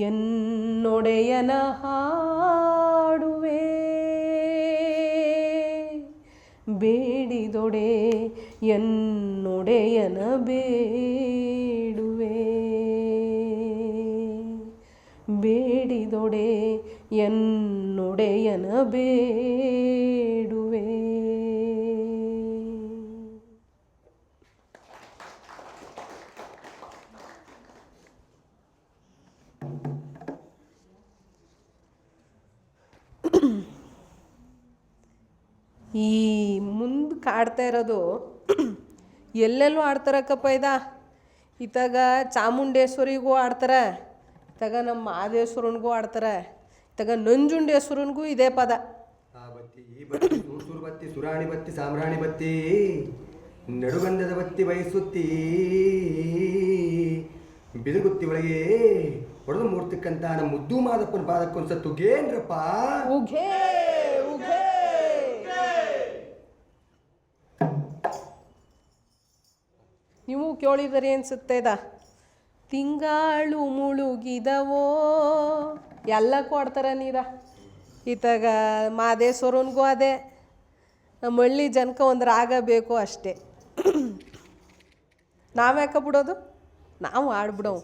ಎನ್ನೊಡೆಯನ ಹಾಡುವೆ, ಬೇಡಿದೊಡೆ ಎನ್ನೊಡೆಯನ ಬೇಡುವೆ, ಬೇಡಿದೊಡೆ ಎನ್ನೊಡೆಯನ ಬೇಡುವೆ. ಈ ಮುಂದೆ ಕಾಡ್ತಾ ಇರೋದು ಎಲ್ಲೆಲ್ಲೂ ಆಡ್ತಾರಕ್ಕಪ್ಪ ಇತ್ತಾಗ ಚಾಮುಂಡೇಶ್ವರಿಗೂ ಆಡ್ತಾರೆ, ಇತ್ತಾಗ ನಮ್ಮ ಮಹದೇಶ್ವರನಿಗೂ ಆಡ್ತಾರೆ, ಇತ್ತಾಗ ನಂಜುಂಡೇಶ್ವರನಿಗೂ ಇದೇ ಪದ. ಆ ಬತ್ತಿ ಈ ಬತ್ತಿ ಸೂರು ಬತ್ತಿ ಸುರಾಣಿ ಬತ್ತಿ ಸಾಮ್ರಾಣಿ ಬತ್ತಿ ನಡುಗಂಧದ ಬತ್ತಿ ಬಯಸುತ್ತಿ ಬಿದುಗುತ್ತಿ ಒಳಗೆ ಹೊಡೆದು ಮೂಡ್ತಕ್ಕಂತ ನಮ್ಮ ಮುದ್ದು ಮಾದಪ್ಪನ ಪಾದಕ್ಕೊಂದ್ಸತ್ತು ಗೇನ್ರಪ್ಪ ಉಘೇ ಉಘೇ. ನೀವು ಕೇಳಿದರೆ ಅನ್ಸುತ್ತೆ ತಿಂಗಾಳು ಮುಳುಗಿದವೋ ಎಲ್ಲ ಕೊಡ್ತಾರೆ ನೀರ. ಇತ್ತಾಗ ಮಹದೇಶ್ವರನಿಗೂ ಅದೇ, ನಮ್ಮ ಹಳ್ಳಿ ಜನಕ್ಕೆ ಒಂದು ರಾಗ ಬೇಕು ಅಷ್ಟೇ. ನಾವ್ಯಾಕೆ ಬಿಡೋದು, ನಾವು ಆಡ್ಬಿಡೋ.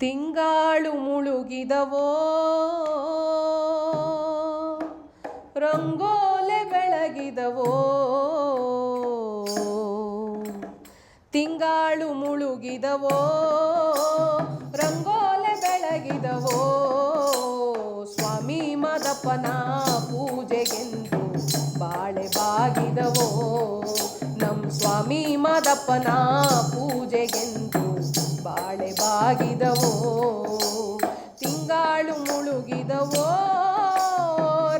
ತಿಂಗಾಳು ಮುಳುಗಿದವೋ ರಂಗೋಲೆ ಬೆಳಗಿದವೋ, ತಿಂಗಾಳು ಮುಳುಗಿದವೋ ರಂಗೋಲೆ ಬೆಳಗಿದವೋ, ಸ್ವಾಮಿ ಮದಪ್ಪನ ಪೂಜೆಗೆಂದು ಬಾಳೆ ಬಾಗಿದವೋ, ನಮ್ಮ ಸ್ವಾಮಿ ಮದಪ್ಪನ ಪೂಜೆಗೆಂದು ಬಾಳೆ ಬಾಗಿದವೋ, ತಿಂಗಾಳು ಮುಳುಗಿದವೋ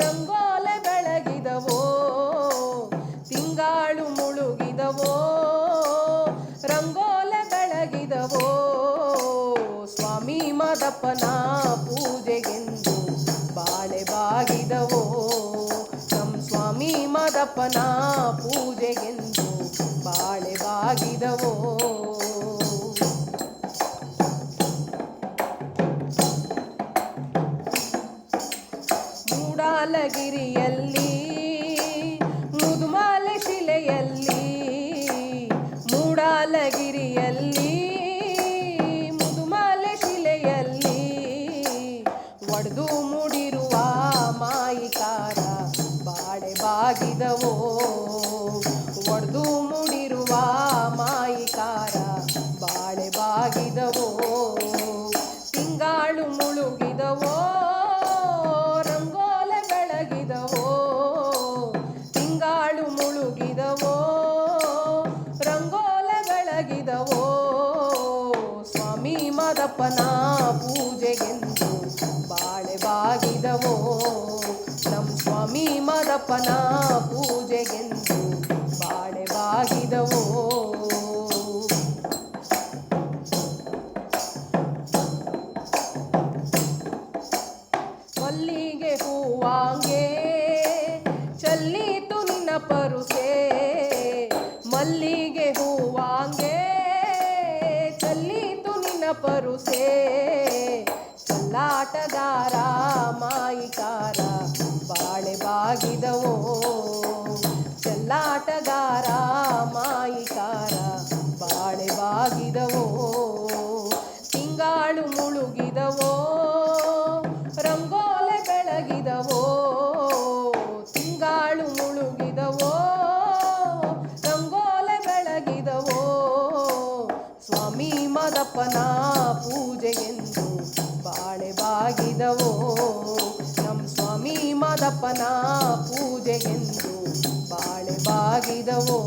ರಂಗೋಲೆ ಬೆಳಗಿದವೋ, ತಿಂಗಾಳು ಮುಳುಗಿದವೋ ರಂಗೋಲೆ ಬೆಳಗಿದವೋ, ಸ್ವಾಮಿ ಮದಪ್ಪನ ಪೂಜೆಗೆಂದು ಬಾಳೆ ಬಾಗಿದವೋ, ನಮ್ಮ ಸ್ವಾಮಿ ಮದಪ್ಪನ ಪೂಜೆಗೆಂದು ಬಾಳೆ ಬಾಗಿದವೋ. ಮೂಡಲಗಿರಿಯಲ್ಲಿ ಮುದುಮಾಲೆ ಶಿಲೆಯಲ್ಲಿ, ಮೂಡಲಗಿರಿಯಲ್ಲಿ ಮುದುಮಾಲೆ ಶಿಲೆಯಲ್ಲಿ ಒಡೆದು ಮೂಡಿರುವ ಮಾಯಿಕಾರ ಬಾಳೆ ಬಾಗಿದವೋ, ಒಡೆದು ಮೂಡಿರುವ ಮಾಯಿಕಾರ ಬಾಳೆ ಬಾಗಿದವೋ, ತಿಂಗಾಳು ಮುಳುಗಿದವೋ ರಂಗೋಲೆ ಬೆಳಗಿದವೋ, ತಿಂಗಾಳು ಮುಳುಗಿದವೋ ರಂಗೋಲೆ ಬೆಳಗಿದವೋ, ಸ್ವಾಮಿ ಮದಪ್ಪನ ಪೂಜೆಗೆಂದು ಬಾಳೆ ಬಾಗಿದವೋ, ನಮ್ಮ ಸ್ವಾಮಿ ಮದಪ್ಪನ ಪೂಜೆಗೆಂದು ಬಾಳೆ ಬಾಗಿದವೋ. ಮಲ್ಲಿಗೆ ಹೂವಾಂಗೆ ಚಲ್ಲೀತು ನಿನ್ನ ಪರುಸೆ, ಮಲ್ಲಿಗೆ ಹೂವಾಂಗೆ ಚಲ್ಲೀತು ನಿನ್ನ ಪರುಸೆ, ಚಲ್ಲಾಟಗಾರ ಮಾಯಿಕಾರ ಬಾಳೆ ಬಾಗಿದವೋ, ಚಲ್ಲಾಟಗಾರ ಮಾಯಿಕಾರ ಬಾಳೆ ಬಾಗಿದವೋ, ತಿಂಗಾಳು ಮುಳುಗಿದವೋ ರಂಗೋಲೆ ಬೆಳಗಿದವೋ, ತಿಂಗಾಳು ಮುಳುಗಿದವೋ ರಂಗೋಲೆ ಬೆಳಗಿದವೋ, ಸ್ವಾಮಿ ಮದಪ್ಪನ ಪೂಜೆಗೆಂದು ಬಾಳೆ ಬಾಗಿದವೋ, ನಮ್ಮ ಸ್ವಾಮಿ ಮಾದಪ್ಪನ ಪೂಜೆಗೆಂದು ಬಾಳೆ ಬಾಗಿದವೋ.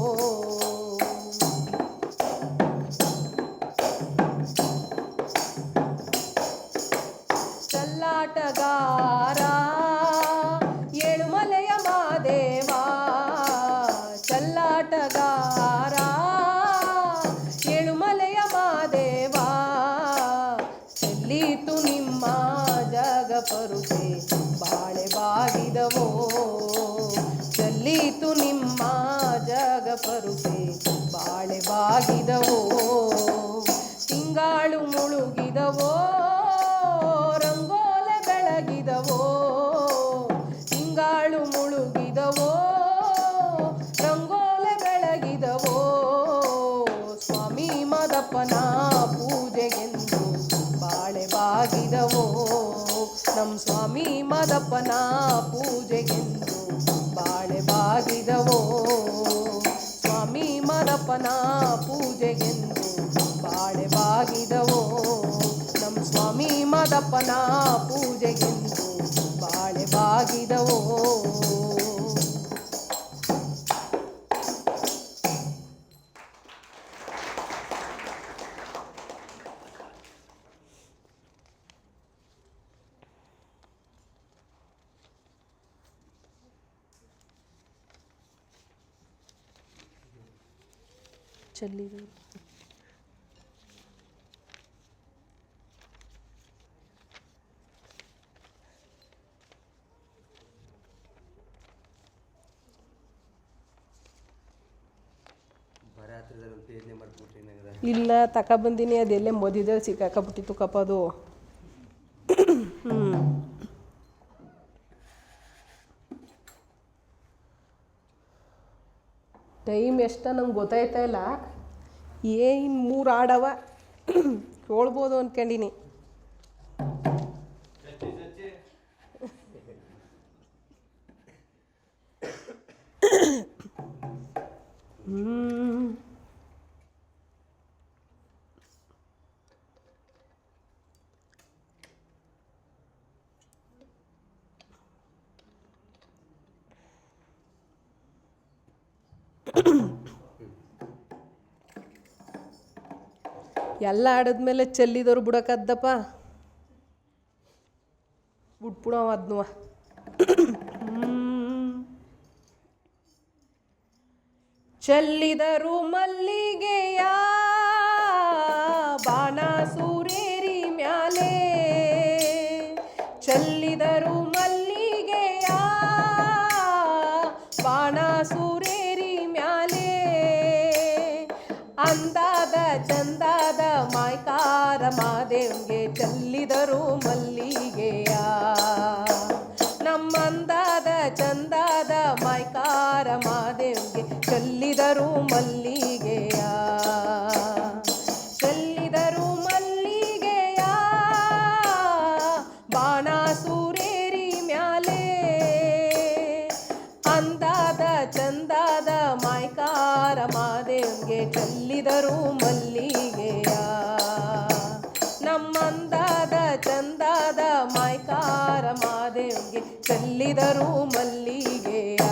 ಚಲ್ಲಾಟಗಾರ ಏಳುಮಲೆಯ ಮಾದೇವ, ಚಲ್ಲಾಟಗಾರ ಏಳುಮಲೆಯ ಮಾದೇವ, ಚೆಲ್ಲೀತು ನಿಮ್ಮ ಜಗಪರುಸೆ ಬಾಳೆ ಬಾಗಿದವೋ. ಚೆಲ್ಲೀತು ನಿಮ್ಮ ಜಗಪರುಸೆ ಬಾಳೆ ಬಾಗಿದವೋ. ತಿಂಗಾಳು ಮುಳುಗಿದವೋ, ರಂಗೋಲೆ ಬೆಳಗಿದವೋ. ತಿಂಗಾಳು ಮುಳುಗಿದವೋ, ರಂಗೋಲೆ ಬೆಳಗಿದವೋ. ಸ್ವಾಮಿ ಮಾದಪ್ಪನ ಪೂಜೆಗೆಂದು ಬಾಳೆ ಬಾಗಿದವೋ. ನಮ್ಮ ಸ್ವಾಮಿ ಮಾದಪ್ಪನ ಪೂಜೆಗೆಂದು ಬಾಳೆ ಬಾಗಿದವೋ. ಸ್ವಾಮಿ ಮಾದಪ್ಪನ ಪೂಜೆಗೆಂದು ಬಾಳೆ ಬಾಗಿದವೋ. ನಮ್ಮ ಸ್ವಾಮಿ ಮಾದಪ್ಪನ ಪೂಜೆಗೆಂದು ಬಾಳೆ ಬಾಗಿದವೋ. ಚೆಲ್ಲಿದ ಬರ ಹತ್ರದಲ್ಲಿ ಒಂದು ಪೇಜ್ನೆ ಮಾಡ್ಬಿಟ್ರಿ ನಂಗೆ. ಇಲ್ಲ ತಗೊಬಂದಿನಿ, ಅದೆಲ್ಲೇ ಮೋದಿದಲ್ಲಿ ಸಿಕ್ಕಾಕಬಿಟ್ಟಿತ್ತು ಕಪ್ಪ ಅದು. ಟೈಮ್ ಎಷ್ಟ ನಮ್ಗೆ ಗೊತ್ತಾಯ್ತಾ ಇಲ್ಲ. ಏನು 3 ಆಡವ ಕೇಳ್ಬೋದು ಅಂದ್ಕೊಂಡಿನಿ. ಎಲ್ಲ ಆಡಿದ್ಮೇಲೆ ಚೆಲ್ಲಿದವ್ರು ಬಿಡೋಕ್ಕದ್ದಪ್ಪ, ಬಿಟ್ಬಿಡವ ಅದನ್ನು. ಚೆಲ್ಲಿದರು ಮಲ್ಲಿಗೆಯ ಬಾಣ ಸೂರೇರಿ ಮ್ಯಾಲೆ, ಚೆಲ್ಲಿದರು ಮಲ್ಲಿಗೆಯ ಬಾಣ ಸೂರೇರಿ ಮ್ಯಾಲೆ. ಅಂದಾದ ಚಂದಾದ ಮಾಯ್ಕಾರ ಮಾದೇವ್ಗೆ ಚೆಲ್ಲಿದರು ಮಲ್ಲಿಗೆಯ. ನಮ್ಮಂದಾದ ಚಂದಾದ ಮಾಯ್ಕಾರ ಮಾದೇವ್ಗೆ ಚೆಲ್ಲಿದರು ಮಲ್ಲಿಗೆಯ. ಚೆಲ್ಲಿದರು ಮಲ್ಲಿಗೆಯ ಬಾಣ ಸೂರೇರಿ ಮ್ಯಾಲೆ. ಅಂದಾದ ಚಂದಾದ ಮಾಯ್ಕಾರ ಮಾದೇವ್ಗೆ ಚೆಲ್ಲಿದರು ಮಲ್ಲಿಗೆಯ. ನಮ್ಮಂದಾದ ಚಂದಾದ ಮಾಯ್ಕಾರ ಮಾದೇವ್ಗೆ ಚೆಲ್ಲಿದರು ಮಲ್ಲಿಗೆಯ.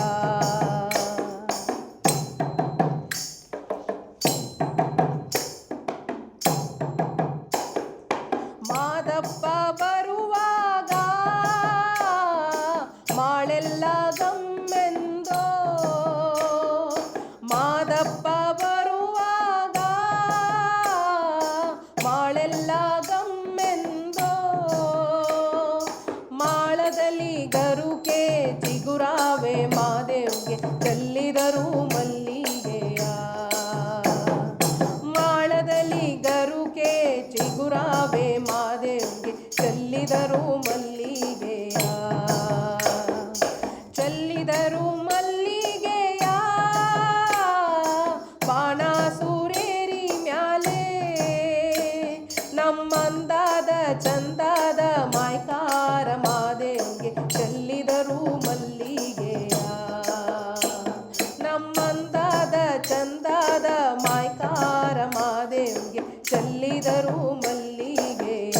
ಮಾದಪ್ಪ ಬರುವಾಗ ಮಾಳೆಲ್ಲ ಗಮ್ಮೆಂದೋ, ಮಾದಪ್ಪ ಬರುವಾಗ ಮಾಳೆಲ್ಲ ಗಮ್ಮೆಂದೋ. ಮಾಳದಲ್ಲಿ ಗರುಕೆ ಚಿಗುರಾವೆ ಮಾದೇವ್ಗೆ ಚೆಲ್ಲಿದರು ಮಲ್ಲಿಗೆಯ. ಮಾಳದಲ್ಲಿ ಗರುಕೆ ಚಿಗುರಾವೆ ಮಾದೇವ್ಗೆ ಚೆಲ್ಲಿದರು ಮಲ್ಲಿಗೆಯ. ಚೆಲ್ಲಿದರು ಮಲ್ಲಿಗೆಯ ಬಾಣ ಸೂರೇರಿ ಮ್ಯಾಲೆ. ನಮ್ಮಂದಾದ ಚಂದಾದ ಮಾಯ್ಕಾರ ಮಾದೇವ್ಗೆ ಚೆಲ್ಲಿದರು ಮಲ್ಲಿಗೆಯ. ನಮ್ಮಂದಾದ ಚಂದಾದ ಮಾಯ್ಕಾರ ಮಾದೇವ್ಗೆ ಚೆಲ್ಲಿದರು ಮಲ್ಲಿಗೆಯ.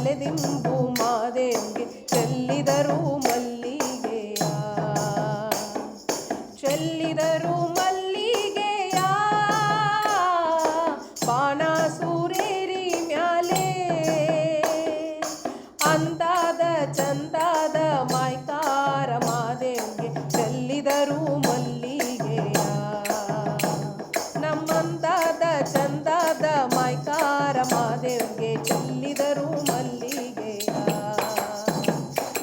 ತಲೆದಿಂಬು ಮಾದೇವಿಗೆ ಚೆಲ್ಲಿದರು ಮಲ್ಲಿಗೆಯ ಚೆಲ್ಲಿದರು ಮಲ್ಲಿಗೆಯ ಬಾಣಾಸುರೇರಿ ಮ್ಯಾಲೆ ಅಂದಾದ ಚಂದಾದ ಮಾಯ್ಕಾರ ಮಾದೇವಿಗೆ ಚೆಲ್ಲಿದರು ಮಲ್ಲಿಗೆಯ ನಮ್ಮಂದಾದ ಚಂದಾದ ಮಾಯ್ಕಾರ ಮಾದೇವಿಗೆ ಚೆಲ್ಲಿದರು ಮಲ್ಲಿಗೆಯ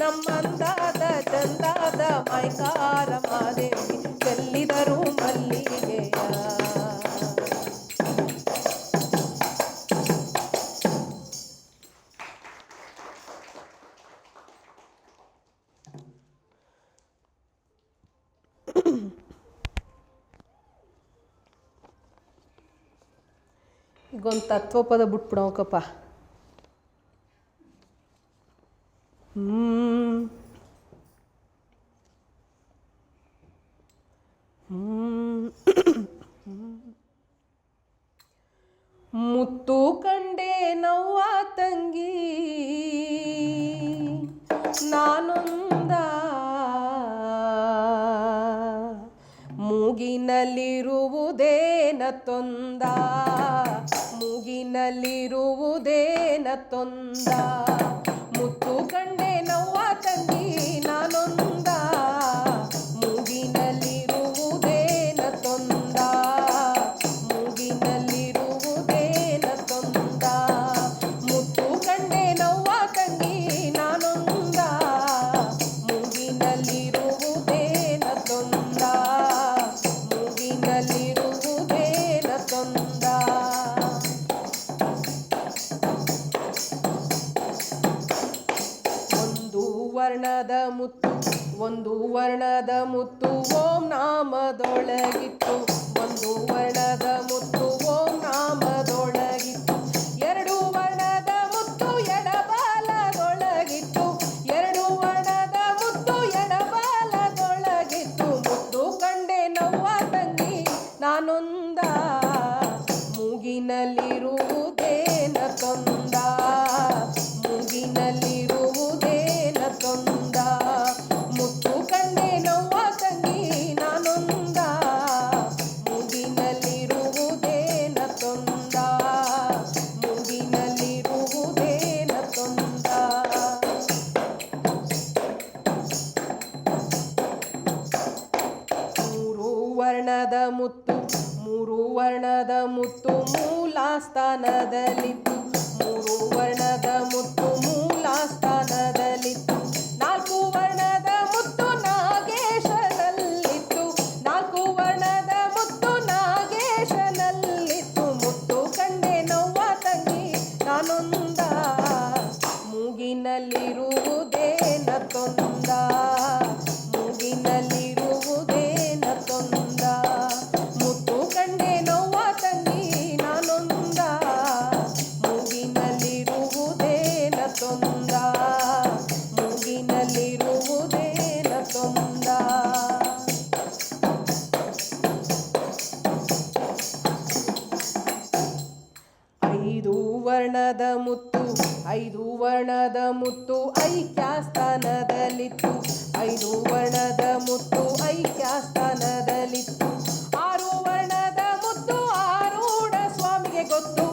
ನಮ್ಮಂದಾದ ಚಂದಾದ ಮಾಯ್ಕಾರ ಮಾದೇವಿಗೆ ಚೆಲ್ಲಿದರು ಮಲ್ಲಿಗೆಯ ಈಗೊಂದು ತತ್ವಪದ ಬಿಟ್ಬಿಡೋಕಪ್ಪ. ಮುತ್ತು ಕಂಡೆ ನವ್ವ ತಂಗಿ ನಾನೊಂದ ಮೂಗಿನಲ್ಲಿರುವುದೇನ ತೊಂದ ಮೂಗಿನಲ್ಲಿರುವುದೇನ ತೊಂದ ಮುತ್ತು ಕಂಡೆ ನವ್ವ ತಂಗಿ ನಾನೊಂದ ಮೂಗಿನಲ್ಲಿರುವುದೇನ ತೊಂದ ಮೂಗಿನಲ್ಲಿರುವುದೇನ ತೊಂದ ಮುತ್ತು ಕಂಡೆ ನವ್ವ ತಂಗಿ ನಾನೊಂದ ಮೂಗಿನಲ್ಲಿರುವುದೇನ ತೊಂದ ಮೂಗಿನಲ್ಲಿರುವುದೇನ ತೊಂದ ವರ್ಣದ ಮುತ್ತು ಒಂದು ವರ್ಣದ ಮುತ್ತು ಓಂ ನಾಮದೊಳಗಿತ್ತು ಒಂದು ವರ್ಣದ ಮುತ್ತು ಓಂ ನಾಮದೊಳಗಿತ್ತು ಎರಡು ವರ್ಣದ ಮುತ್ತು ಎಡಬಾಲದೊಳಗಿತ್ತು ಎರಡು ವರ್ಣದ ಮುತ್ತು ಎಡಬಾಲದೊಳಗಿತ್ತು ಮುತ್ತು ಕಂಡೆ ನವ್ವ ತಂಗಿ ನಾನೊಂದ ಮೂಗಿನಲ್ಲಿರುವುದೇನ ತೊಂದ ಮೂಗಿನಲ್ಲಿರುವುದೇನ ತೊಂದ ಮುತ್ತು ಕಂಡೆ ನವ್ವ ತಂಗಿ ನಾನೊಂದ ಮೂಗಿನಲ್ಲಿರುವುದೇನ ತೊಂದ ಮೂಗಿನಲ್ಲಿರುವುದೇನ ತೊಂದ ಮೂರು ವರ್ಣದ ಮುತ್ತು ಮೂರು ವರ್ಣದ ಮುತ್ತು ಮೂಲ ಸ್ಥಾನದಲ್ಲಿತ್ತು ಮೂರು ವರ್ಣದ ಮುತ್ತು ಮೂಲ ಸ್ಥಾನದಲ್ಲಿತ್ತು ನಾಲ್ಕು ವರ್ಣದ ಮುತ್ತು ನಾಗೇಶನಲ್ಲಿತ್ತು ನಾಲ್ಕು ವರ್ಣದ ಮುತ್ತು ನಾಗೇಶನಲ್ಲಿತ್ತು ಮುತ್ತು ಕಂಡೆ ನವ್ವ ತಂಗಿ ನಾನೊಂದ ಮೂಗಿನಲ್ಲಿರುವುದೇನ ತೊಂದ ಮೂಗಿನಲ್ಲಿರುವುದೇನ ತೊಂದ ಮುತ್ತು ಕಂಡೆ ನವ್ವ ತಂಗಿ ನಾನೊಂದ ಮೂಗಿನಲ್ಲಿರುವುದೇನ ತೊಂದ ಮೂಗಿನಲ್ಲಿರುವುದೇನ ತೊಂದ ಐದು ವರ್ಣದ ಮುತ್ತು ಐದು ವರ್ಣದ ಮುತ್ತು ಐಕ್ಯಸ್ಥಾನದಲ್ಲಿತ್ತು ಐದು ವರ್ಣದ ಮುತ್ತು ಐಕ್ಯಸ್ಥಾನದಲ್ಲಿತ್ತು ಆರು ವರ್ಣದ ಮುತ್ತು ಆರೂಢ ಸ್ವಾಮಿಗೆ ಗೊತ್ತು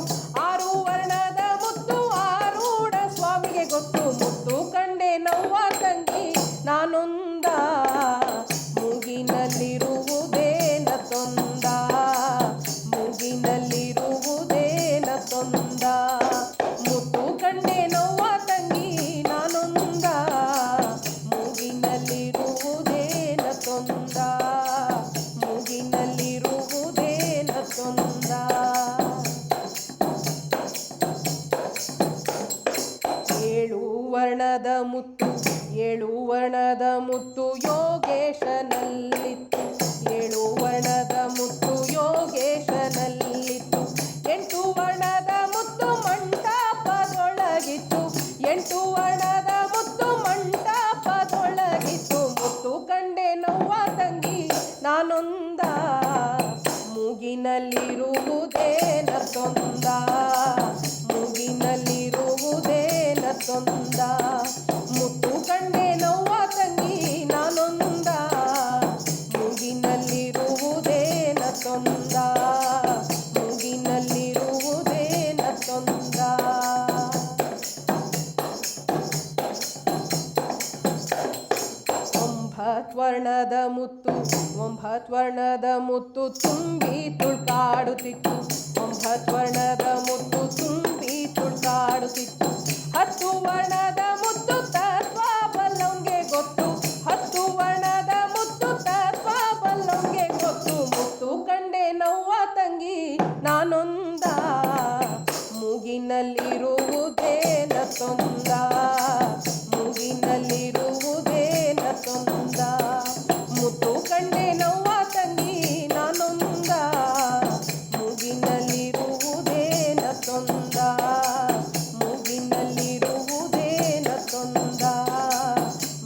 ಆರು ವರ್ಣದ ಮುತ್ತು ಆರೂಢ ಸ್ವಾಮಿಗೆ ಗೊತ್ತು ಮುತ್ತು ಕಂಡೆ ನವ್ವ ತಂಗಿ ನಾನೊಂದ ಮೂಗಿನಲ್ಲಿರುವುದೇನ ತೊಂದ ಮೂಗಿನಲ್ಲಿರುವುದೇನ ತೊಂದ ಮುತ್ತು ಕಂಡೆ ನವ್ವ ತಂಗಿ ನಾನೊಂದ ಮೂಗಿನಲ್ಲಿರುವುದೇನ ತೊಂದ ಮೂಗಿನಲ್ಲಿರುವುದೇನ ತೊಂದ ಏಳು ವರ್ಣದ ಮುತ್ತು ಏಳು ವರ್ಣದ ಮುತ್ತು ಯೋಗೇಶನಲ್ಲಿತ್ತು ಏಳು ವರ್ಣದ ಮುತ್ತು ಯೋಗೇಶನಲ್ಲಿತ್ತು ಎಂಟು ವರ್ಣದ ಮುತ್ತು ಮಂಟಪದೊಳಗಿತ್ತು ಎಂಟು ವರ್ಣದ ಮುತ್ತು ಮಂಟಪದೊಳಗಿತ್ತು ಮುತ್ತು ಕಂಡೆ ನವ್ವ ತಂಗಿ ನಾನೊಂದ ಮೂಗಿನಲ್ಲಿರುವುದೇನ ತೊಂದ ಮೂಗಿನಲ್ಲಿರುವುದೇನ ನತ್ತೊಂದ ಮುತ್ತು ಕಂಡೆ ನೋವ ತಂಗಿ ನಾನೊಂದ ಮೂಗಿನಲ್ಲಿರುವುದೇ ನತ್ತೊಂದ ಮೂಗಿನಲ್ಲಿರುವುದೇ ನತ್ತೊಂದ ಒಂಬತ್ವರ್ಣದ ಮುತ್ತು ಒಂಬತ್ವರ್ಣದ ಮುತ್ತು ತುಂಬಿ ತುಳ್ಕಾಡುತ್ತಿತ್ತು ಒಂಬತ್ವರ್ಣದ ಮುತ್ತು ತುಂಬಿ ತುಳ್ಕಾಡುತ್ತಿತ್ತು ಹತ್ತು ವರ್ಣದ ಮುತ್ತು ತತ್ವ ಬಲ್ಲಂಗೆ ಗೊತ್ತು ಹತ್ತು ವರ್ಣದ ಮುತ್ತು ತತ್ವ ಬಲ್ಲಂಗೆ ಗೊತ್ತು ಮುತ್ತು ಕಂಡೆ ನೋವ ತಂಗಿ ನಾನೊಂದ ಮೂಗಿನಲ್ಲಿರುವುದೇ ನತ್ತೊಂದ ಮೂಗಿನಲ್ಲಿರುವುದೇ ನತ್ತೊಂದ ಮುತ್ತು ಕಂಡೆ ನೋವ ತಂಗಿ ನಾನೊಂದ ಮೂಗಿನಲ್ಲಿರುವುದೇ ನತ್ತೊಂದ ಮೂಗಿನಲ್ಲಿರುವುದೇ ನತ್ತೊಂದ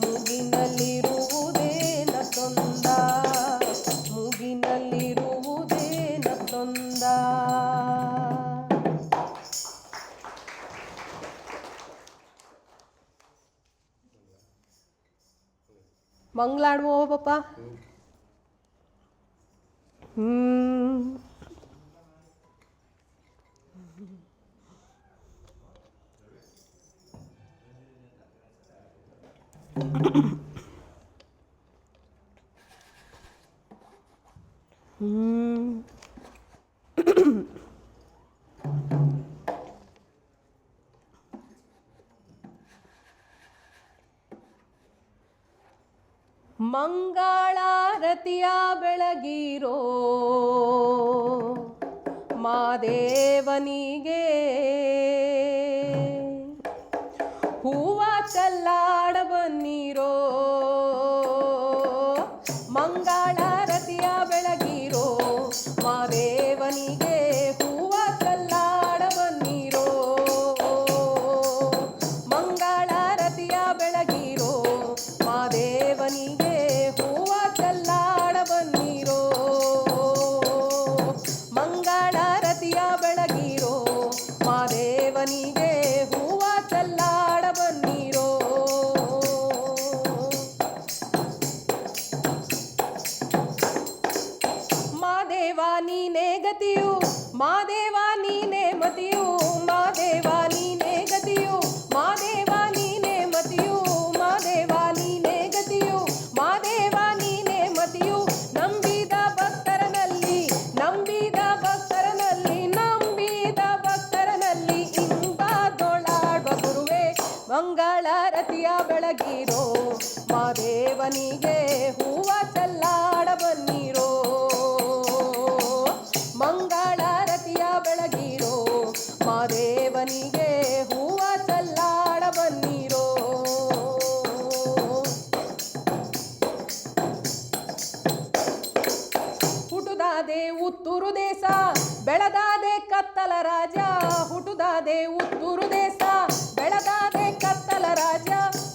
ಮೂಗಿನಲ್ಲಿರುವುದೇ ನತ್ತೊಂದ ಮೂಗಿನಲ್ಲಿರುವುದೇ ನತ್ತೊಂದ ಮಂಗಳಾಡುವ ಪಪ್ಪ ಮಂಗಳಾರತಿಯ ಬೆಳಗಿರೋ ಮಾದೇವನಿಗೆ ಹೂವ ಚಲ್ಲಾಡ ಬನ್ನಿರೋ ಮಂಗಳಾರತಿಯ ಬೆಳಗಿರೋ ಮಾದೇವನಿಗೆ ಹೂವ ಚಲ್ಲಾಡ ಬನ್ನಿರೋ ಮಂಗಳಾರತಿಯ ಬೆಳಗಿರೋ ಮಾದೇವನಿಗೆ ಹೂವ ಚಲ್ಲಾಡ ಬನ್ನಿರೋ ಮಂಗಳಾರತಿಯ ಬೆಳಗಿರೋ ಮಾದೇವನಿಗೆ ಹೂವ ಚಲ್ಲಾಡ ಬನ್ನಿರೋ ಮಾದೇವ ನೀನೇ ಗತಿಯು ಮಾದೇವ ನೀನೇ ಮತಿಯು ಮಾದೇವ ನೀನೇ ಗತಿಯು ಮಾದೇವ ನೀನೇ ಮತಿಯು ಮಾದೇವ ನೀನೇ ಗತಿಯು ಮಾದೇವ ನೀನೇ ಮತಿಯು ನಂಬಿದ ಭಕ್ತರನಲ್ಲಿ ನಂಬಿದ ಭಕ್ತರನಲ್ಲಿ ನಂಬಿದ ಭಕ್ತರನಲ್ಲಿ ಇಂಪಾದೊಳಾಡುವ ಗುರುವೇ ಮಂಗಳಾರತಿಯ ಬೆಳಗಿರೋ ಮಾದೇವನಿಗೆ ಹೂವ ಚಲ್ಲಾಡ ಬನ್ನಿರೋ ಮಂಗಳಾರತಿಯ ಬೆಳಗಿರೋ ಮಾದೇವನಿಗೆ ಹೂವ ಚಲ್ಲಾಡ ಬನ್ನಿರೋ ಹುಟುದಾದೆ ಉತ್ತೂರು ದೇಶ ಬೆಳದಾದೆ ಕತ್ತಲ ರಾಜ ಹುಟುದಾದೆ ಉತ್ತೂರು ದೇಶ ಬೆಳದಾದೆ ಕತ್ತಲ ರಾಜ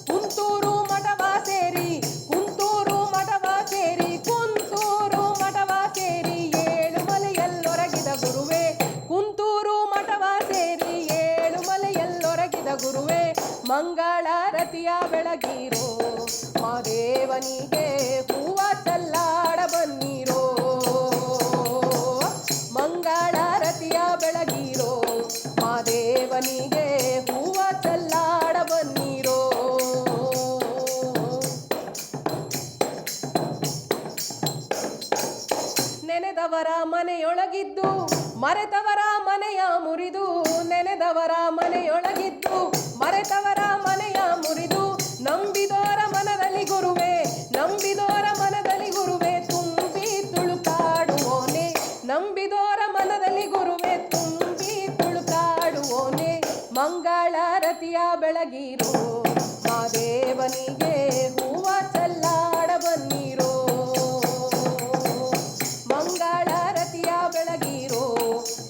ಕುಂತೂರು ಮಠವ ಸೇರಿ ಕುಂತೂರು ಮಠವ ಸೇರಿ ಕುಂತೂರು ಮಠವ ಸೇರಿ ಏಳು ಮಲೆಯಲ್ಲೊರಗಿದ ಗುರುವೇ ಕುಂತೂರು ಮಠವ ಸೇರಿ ಏಳು ಮಲೆಯಲ್ಲೊರಗಿದ ಗುರುವೇ ಮಂಗಳಾರತಿಯ ಬೆಳಗಿರೋ ಮಾದೇವನಿಗೆ ಹೂವ ಚಲ್ಲಾಡ ಬನ್ನಿರೋ ಮಂಗಳಾರತಿಯ ಬೆಳಗಿರೋ ಮಾದೇವನಿಗೆ ಹೂವ ಚಲ್ಲಾಡ ಬನ್ನಿರೋ ನೆನೆದವರ ಮನೆಯೊಳಗಿದ್ದು ಮರೆತವರ ಮನೆಯ ಮುರಿದು ನೆನೆದವರ ಮನೆಯೊಳಗಿದ್ದು ಮರೆತವರ ಮನೆಯ ಮುರಿದು ನಂಬಿದೋರ ಮನದಲ್ಲಿ ಗುರುವೇ ನಂಬಿದೋರ ಮನದಲ್ಲಿ ಗುರುವೇ ತುಂಬಿ ತುಳುಕಾಡುವೋನೆ ನಂಬಿದೋರ ಮನದಲ್ಲಿ ಗುರುವೇ ತುಂಬಿ ತುಳುಕಾಡುವೋನೆ ಮಂಗಳಾರತಿಯ ಬೆಳಗಿರೋ ಮಾದೇವನಿಗೆ ಹೂವ ಚಲ್ಲಾಡ ಬನ್ನಿರೋ ಮಂಗಳಾರತಿಯ ಬೆಳಗಿರೋ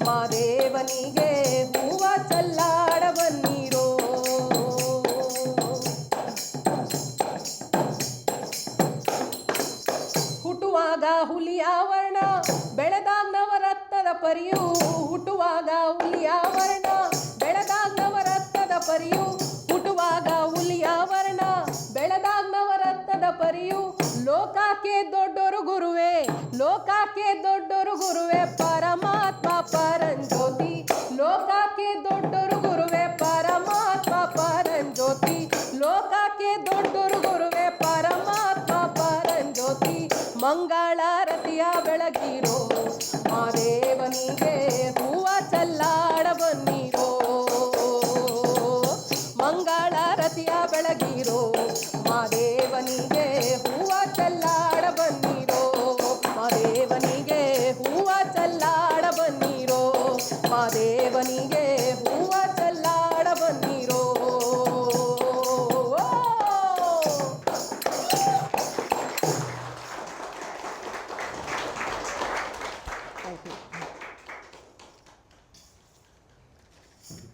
ಮಾದೇವನಿಗೆ ಹೂವ ಚಲ್ಲಾಡ ಬನ್ನಿರೋ ಹುಟ್ಟುವಾಗ ಹುಲಿಯ ವರ್ಣ ಬೆಳೆದಾಗ ನವರತ್ನದ ಪರಿಯು ಹುಟ್ಟುವಾಗ ಹುಲಿಯ ವರ್ಣ ಬೆಳೆದಾಗ ನವರತ್ನದ ಪರಿಯು ಹುಟ್ಟುವ ದೊಡ್ಡೋರು ಗುರುವೇ, ಲೋಕಕ್ಕೆ ದೊಡ್ಡೋರು ಗುರುವೇ, ಪರಮಾತ್ಮ ಪರಂಜ್ಯೋತಿ. ಲೋಕಕ್ಕೆ ದೊಡ್ಡೋರು